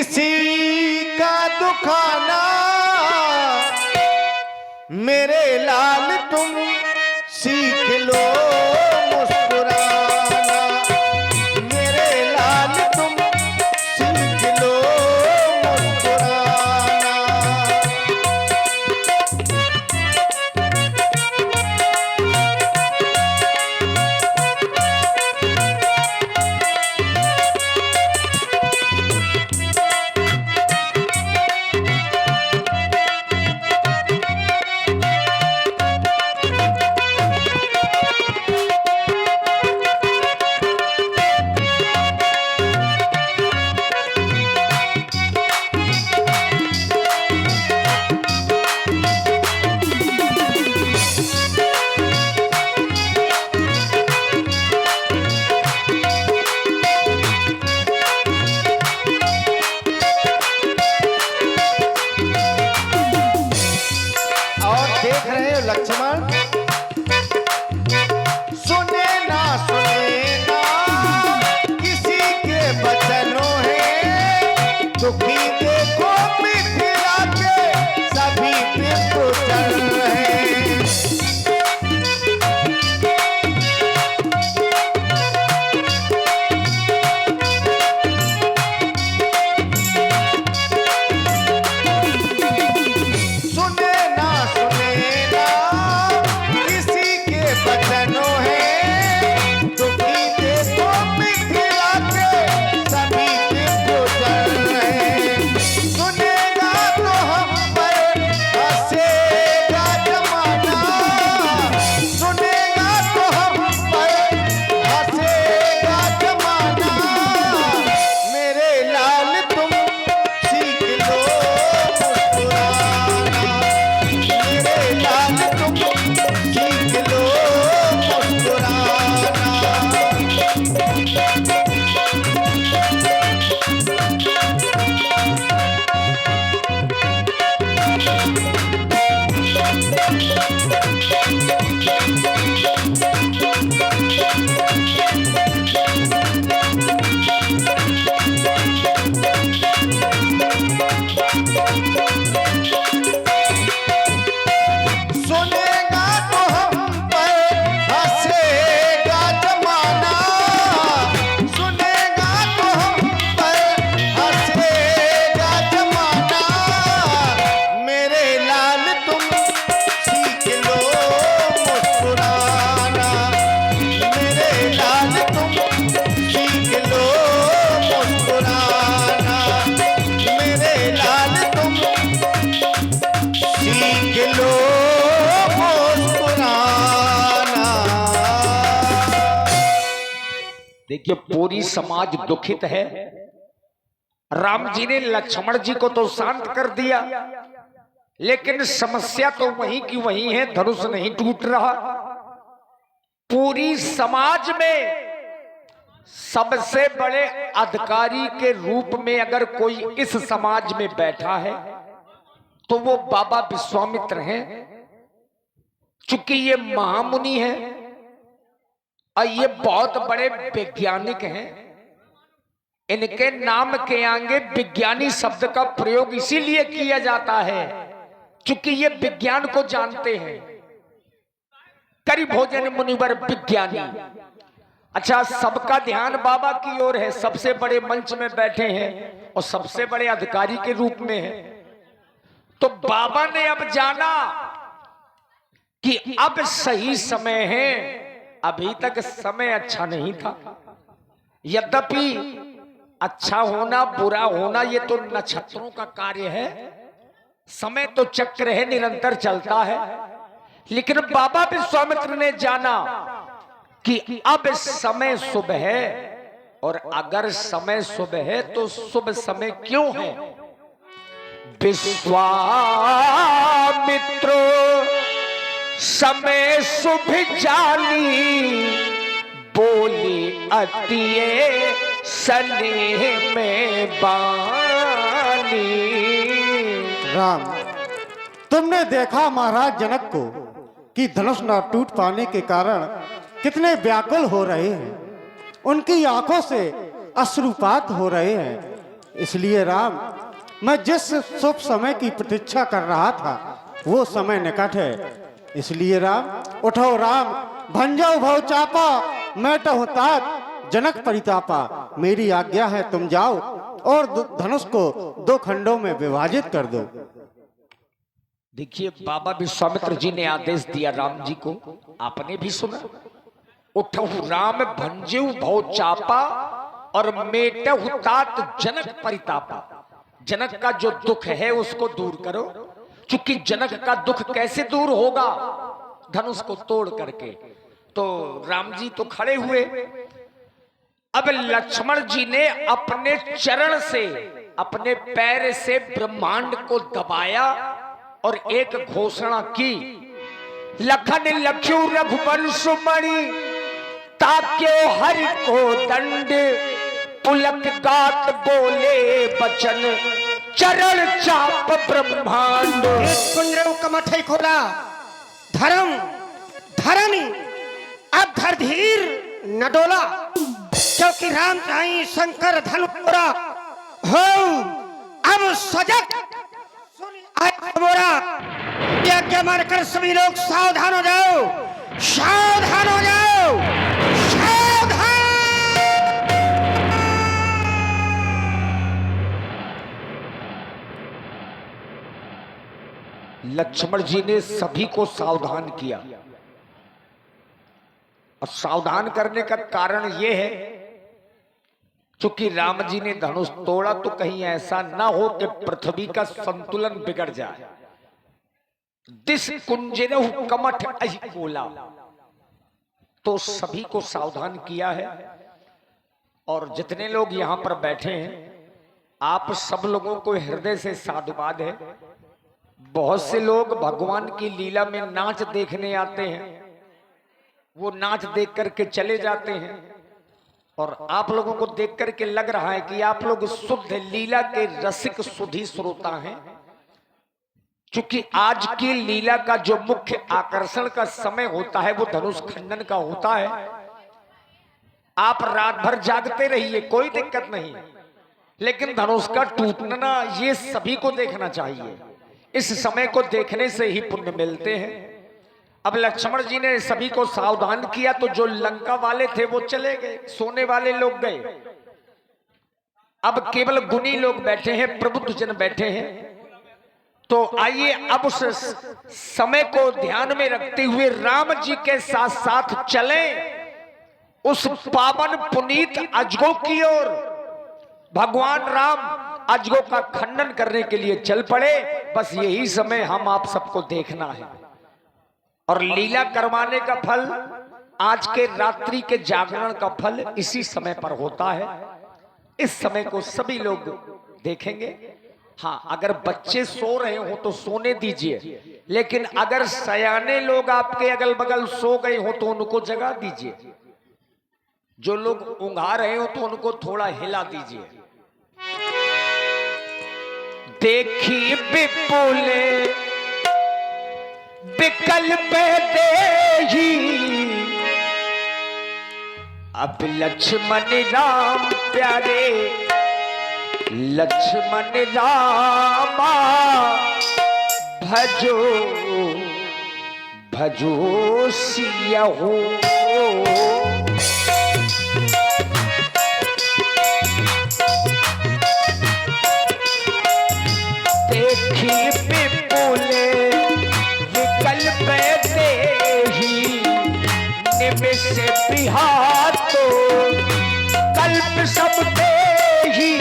किसी का दुखाना मेरे लाल तुम सीख लो मुस्कुराना, मेरे लाल तुम सीख लो मुस्कुराना। और देख रहे हो लक्ष्मण, सुने ना किसी के बचनों है, दुखी देखो मिथिला के सभी बिंदु चल रहे हैं। सुने ना किसी के बचनों है, दुखी देखो मिथिला के सभी बिंदु चल रहे हैं। सुनेगा तो हम पर हंसेगा जमाना, सुनेगा तो हम पर हंसेगा जमाना, मेरे लाल तुम सीख लो मुस्कुराना, मेरे लाल तुम सीख लो मुस्कुराना। सुनेगा तो हम पर हंसेगा जमाना, सुनेगा तो हम पर हंसेगा जमाना, मेरे लाल तुम सीख लो मुस्कुराना, मेरे लाल तुम सीख लो मुस्कुराना, मेरे लाल तुम सीख लो मुस्कुराना। देखिए पूरी समाज दुखित है। राम जी ने लक्ष्मण जी को तो शांत कर दिया, लेकिन समस्या तो वहीं की वहीं है, धनुष नहीं टूट रहा। पूरी समाज में सबसे बड़े अधिकारी के रूप में अगर कोई इस समाज में बैठा है तो वो बाबा विश्वामित्र हैं। चूंकि ये महामुनि हैं और ये बहुत बड़े वैज्ञानिक हैं, इनके नाम के आगे विज्ञानी शब्द का प्रयोग इसीलिए किया जाता है क्योंकि ये विज्ञान को जानते हैं। करी भोजन मुनिवर विज्ञानी। अच्छा, सबका ध्यान बाबा की ओर है, सबसे बड़े मंच में बैठे हैं और सबसे बड़े अधिकारी के रूप में है। तो बाबा ने अब जाना कि अब सही समय है, अभी तक समय अच्छा नहीं था। यद्यपि अच्छा होना बुरा होना ये तो नक्षत्रों का कार्य है, समय तो चक्र है, निरंतर चलता है। लेकिन बाबा विश्वामित्र ने जाना कि अब समय शुभ है, और अगर समय शुभ है तो शुभ समय क्यों है। विश्वामित्रो समय शुभ जानी, बोली अतिये स्नेह में बानी। राम, तुमने देखा महाराज जनक को कि धनुष न टूट पाने के कारण कितने व्याकुल हो रहे हैं, उनकी आंखों से अश्रुपात हो रहे हैं। इसलिए राम, मैं जिस शुभ समय की प्रतीक्षा कर रहा था वो समय निकट है। इसलिए राम, उठो राम, भंजो भव चापा, मैटहु तात जनक परितापा। मेरी आज्ञा है, तुम जाओ और धनुष को 2 खंडों में विभाजित कर दो। देखिए, बाबा विश्वामित्र जी ने आदेश दिया राम जी को, आपने भी सुना। उठहु राम भंजेहु भव चापा और मेटहु तात जनक परितापा। जनक का जो दुख है उसको दूर करो। चूंकि जनक का दुख कैसे दूर होगा? धनुष को तोड़ करके। तो राम जी तो खड़े हुए। अब लक्ष्मण जी ने अपने चरण से, अपने पैर से ब्रह्मांड को दबाया और एक घोषणा की, लखन लख्यु रघुवंश मणि, ताक्यो हरि को दंड, पुलक गात बोले बचन, चरण चाप ब्रह्मांड। कुंजरों का मथई खोला, धर्म धरनी अब धर धीर न डोला, क्योंकि राम चाही शंकर धनु मोरा, हो अब सजग आया मोरा। यज्ञ मारकर सभी लोग सावधान हो जाओ, सावधान हो जाओ, सावधान। लक्ष्मण जी ने सभी को सावधान किया। और सावधान करने का कारण यह है, चूंकि राम जी ने धनुष तोड़ा तो कहीं ऐसा ना हो कि पृथ्वी का संतुलन बिगड़ जाए। दिस कुंजरहु कमठ अहि कोला, तो सभी को सावधान किया है। और जितने लोग यहां पर बैठे हैं, आप सब लोगों को हृदय से साधुवाद है। बहुत से लोग भगवान की लीला में नाच देखने आते हैं, वो नाच देख करके चले जाते हैं। और आप लोगों को देख करके लग रहा है कि आप लोग शुद्ध लीला के रसिक सुधी श्रोता हैं। क्योंकि आज की लीला का जो मुख्य आकर्षण का समय होता है वो धनुष खंडन का होता है। आप रात भर जागते रहिए, कोई दिक्कत नहीं, लेकिन धनुष का टूटना ये सभी को देखना चाहिए। इस समय को देखने से ही पुण्य मिलते हैं। अब लक्ष्मण जी ने सभी को सावधान किया, तो जो लंका वाले थे वो चले गए, सोने वाले लोग गए। अब केवल गुणी लोग बैठे हैं, प्रबुद्ध जन बैठे हैं। तो आइए अब उस समय को ध्यान में रखते हुए राम जी के साथ साथ चलें उस पावन पुनीत अजगो की ओर। भगवान राम अजगो का खंडन करने के लिए चल पड़े। बस यही समय हम आप सबको देखना है। और लीला करवाने का फल, आज के रात्रि के जागरण का फल इसी समय पर होता है। इस समय को सभी लोग देखेंगे। हाँ, अगर बच्चे सो रहे हो तो सोने दीजिए, लेकिन अगर सयाने लोग आपके अगल बगल सो गए हो तो उनको जगा दीजिए। जो लोग ऊंघा रहे हो तो उनको थोड़ा हिला दीजिए। देखी विपुले विकल्प देही, अब लक्ष्मण राम प्यारे, लक्ष्मण रामा भजो भजो सियहु। देखी विपुले विकल्प देही, निमिष बिहातो कल्प सब देही।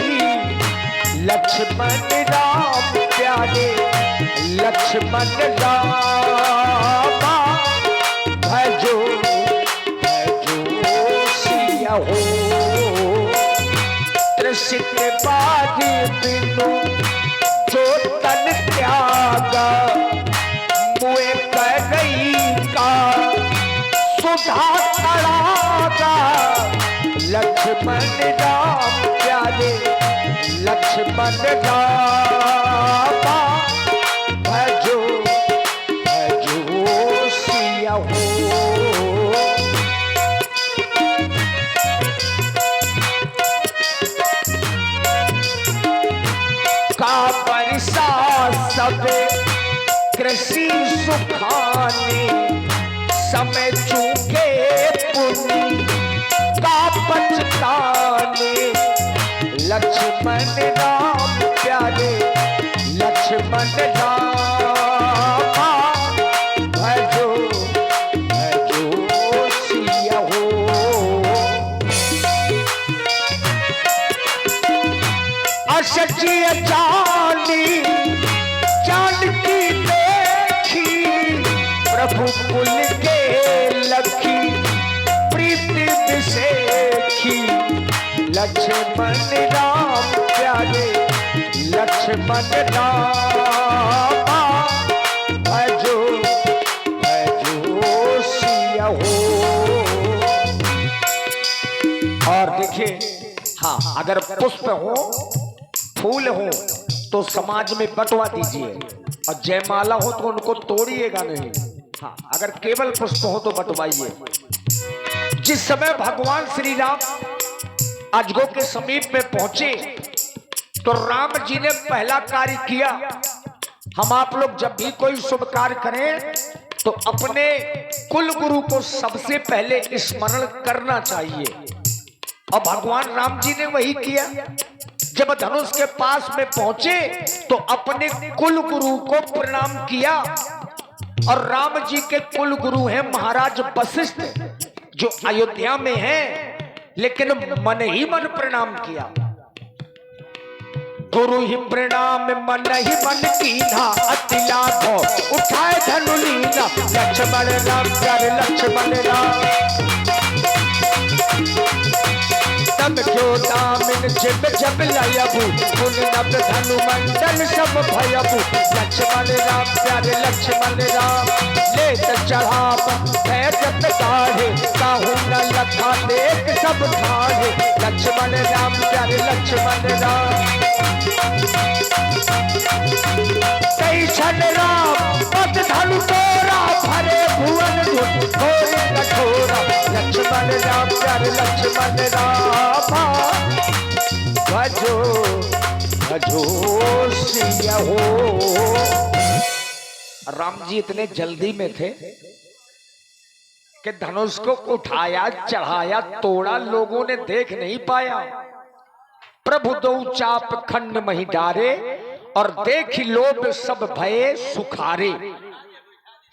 लक्ष्मण राम प्यारे, लक्ष्मण रामा भजो भजो सियहु। त्रिसित बारी बिनु जो तन त्यागा, मुए करई का सुधा तड़ागा। लक्ष्मण राम प्यारे, लक्ष्मण रामा भजो भजो सियहु। सुखानी, समय चूके पुनि का पछताने। लक्ष्मण राम प्यारे लक्ष्मण रामा, भजो भजो सिया हो। असचिय जानी जानकी देखी, प्रभु कुल के लखी प्रीति विसेखी। लक्ष्मण राम प्यारे लक्ष्मण रामा, भजो भजो सिया हो। और देखिए, हाँ, अगर पुष्प हो फूल हो तो समाज में बंटवा दीजिए, और जयमाला हो तो उनको तोड़िएगा नहीं। हाँ, अगर केवल पुष्प हो तो बंटवाइए। जिस समय भगवान श्री राम अजगो के समीप में पहुंचे तो राम जी ने पहला कार्य किया। हम आप लोग जब भी कोई शुभ कार्य करें तो अपने कुल गुरु को सबसे पहले स्मरण करना चाहिए, और भगवान राम जी ने वही किया। जब धनुष के पास में पहुंचे तो अपने कुल गुरु को प्रणाम किया, और राम जी के कुल गुरु हैं महाराज वशिष्ठ, जो अयोध्या में हैं, लेकिन मन ही मन प्रणाम किया। गुरु ही प्रणाम मन ही मन कीना, अति लाभो उठाए धनु लीना। लक्ष्मण राम प्यारे लक्ष्मण राम, तब क्यों दामिन जिब जब लयबू, पुन नभ धनु मंडल सब भयबू। लक्ष्मण राम प्यारे लक्ष्मण राम, ले चढ़ाव जब गाढ़े, काहू न लखा देख सब ठाढ़े। लक्ष्मण राम प्यारे लक्ष्मण राम, कई क्षण राम पद धनु तोरा, भरे भुवन घोर कठोरा। लक्ष्मण राम प्यारे लक्ष्मण रामा, भजो भजो सिया हो। राम जी इतने जल्दी में थे कि धनुष को उठाया, चढ़ाया, तोड़ा, लोगों ने देख नहीं पाया। प्रभु दो चाप खंड मही डारे, और देखी लोभ सब भये सुखारे।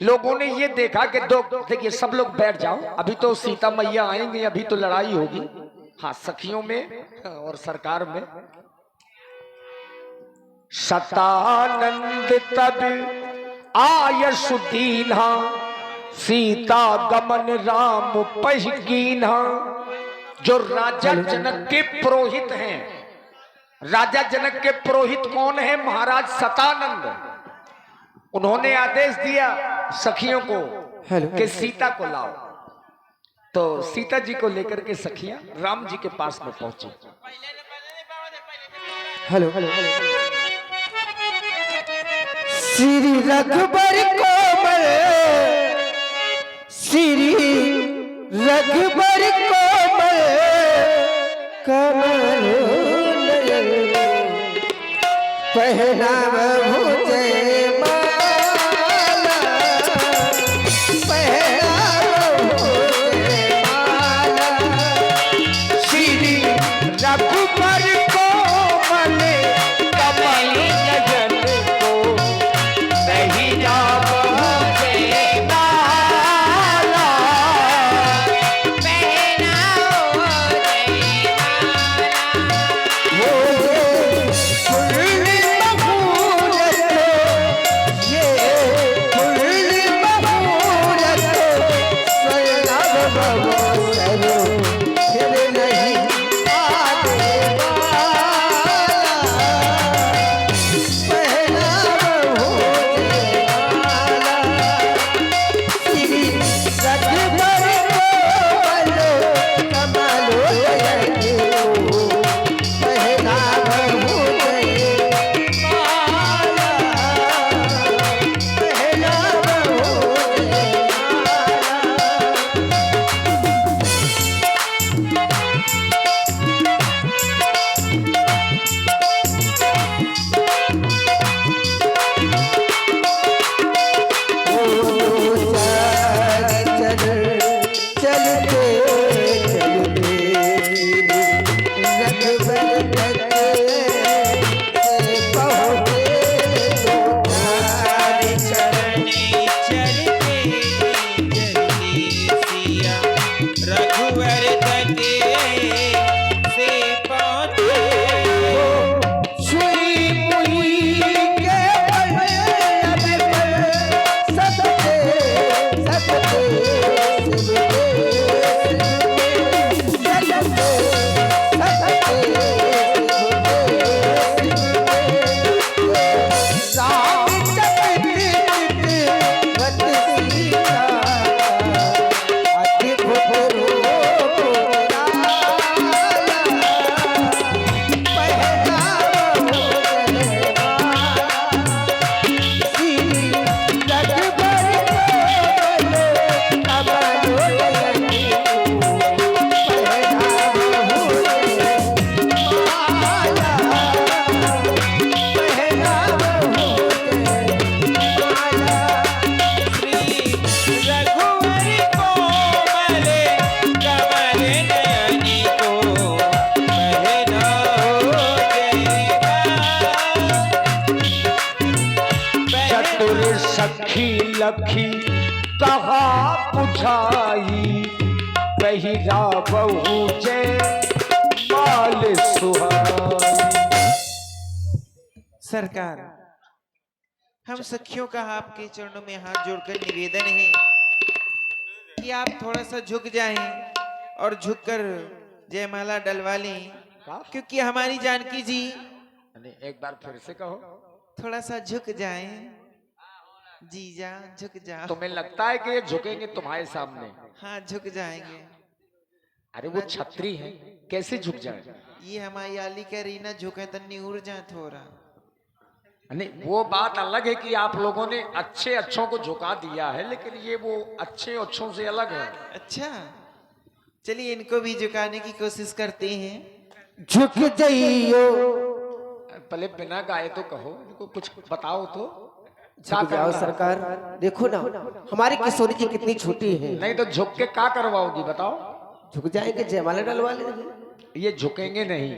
लोगों ने ये देखा कि देखिए, सब लोग बैठ जाओ, अभी तो सीता मैया आएंगे, अभी तो लड़ाई होगी। हाँ, सखियों में और सरकार में। सतानंद तब आय सुदीन्हा, सीता गमन राम पहिकीन्हा। जो राजा जनक के पुरोहित हैं, राजा जनक के पुरोहित कौन है? महाराज सतानंद। उन्होंने आदेश दिया सखियों को कि सीता को लाओ। तो सीता जी को लेकर के सखियां राम जी के पास में पहुंची। हेलो हेलो श्री रघुबर कोमल, श्री रघुबर कोमल कमल नयन, पहनाव भुजय माला, पहनाव भुजय माला। श्री रघुबर कोमल कमल नयन को, पहनाव भुजय माला, पहनाव भुजय माला। वो पूर्ण बबूल रघुवर तके से पहुँचे छुई मुई के पल सबके सखी लखी कहा पुछाई पहिरा बहू जय माल सुहाई। सरकार, हम सखियों का आपके चरणों में हाथ जोड़कर निवेदन है कि आप थोड़ा सा झुक जाएं और झुककर जयमाला डलवा लें, क्योंकि हमारी जानकी जी एक बार फिर से कहो। थोड़ा सा झुक जाएं जीजा, झुक जाओ। तुम्हें लगता है कि ये झुकेंगे तुम्हारे सामने? हाँ, झुक जाएंगे। अरे वो छतरी है, कैसे झुक जाए? ये हमारी आली कह रही ना झुके तो निहुर जा थोड़ा। नहीं, वो बात अलग है कि आप लोगों ने अच्छे अच्छों को झुका दिया है, लेकिन ये वो अच्छे अच्छों से अलग है। अच्छा, चलिए इनको भी झुकाने की कोशिश करते हैं। झुक जाइयो। पहले बिना गाए तो कहो, इनको कुछ बताओ तो। झुक जाओ सरकार, देखो ना हमारी किशोरी जी कितनी छोटी है। नहीं तो झुक के क्या करवाओगी बताओ? झुक जाएंगे, जयमाला डलवा लेंगे। ये झुकेंगे नहीं।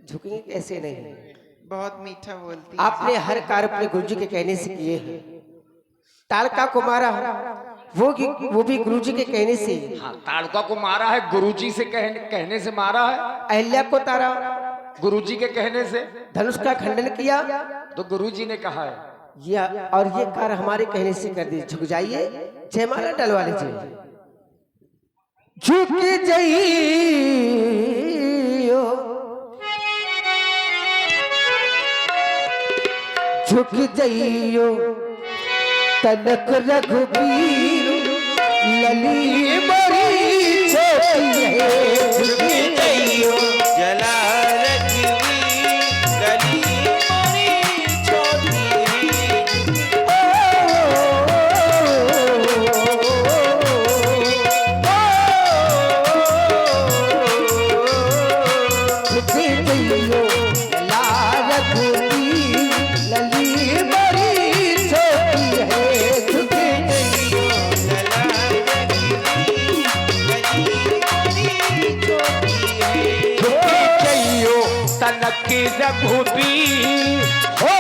झुकेंगे कैसे नहीं? बहुत मीठा बोलती। आपने हर कार्य अपने गुरुजी के कहने से किए हैं। ताड़का को मारा वो भी गुरुजी के कहने से। हाँ, ताड़का को मारा है गुरुजी से कहने से मारा है। अहिल्या को तारा गुरुजी के कहने से। धनुष का खंडन किया तो गुरुजी ने कहा है। ये कार्य हमारे कहने से कर दीजिए। झुक जाइए, जयमाला डलवा लीजिए। झुक जाइयो, झुक जाइयो तनक रघुबीर लली बड़ी छोटी है। झुक जाइयो जला रघुवीर लली बड़ी छोटी की रघुबीर हो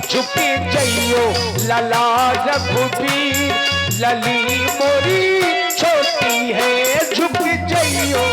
झुके जइयो लला रघुबीर लली मोरी छोटी है। झुक जइयो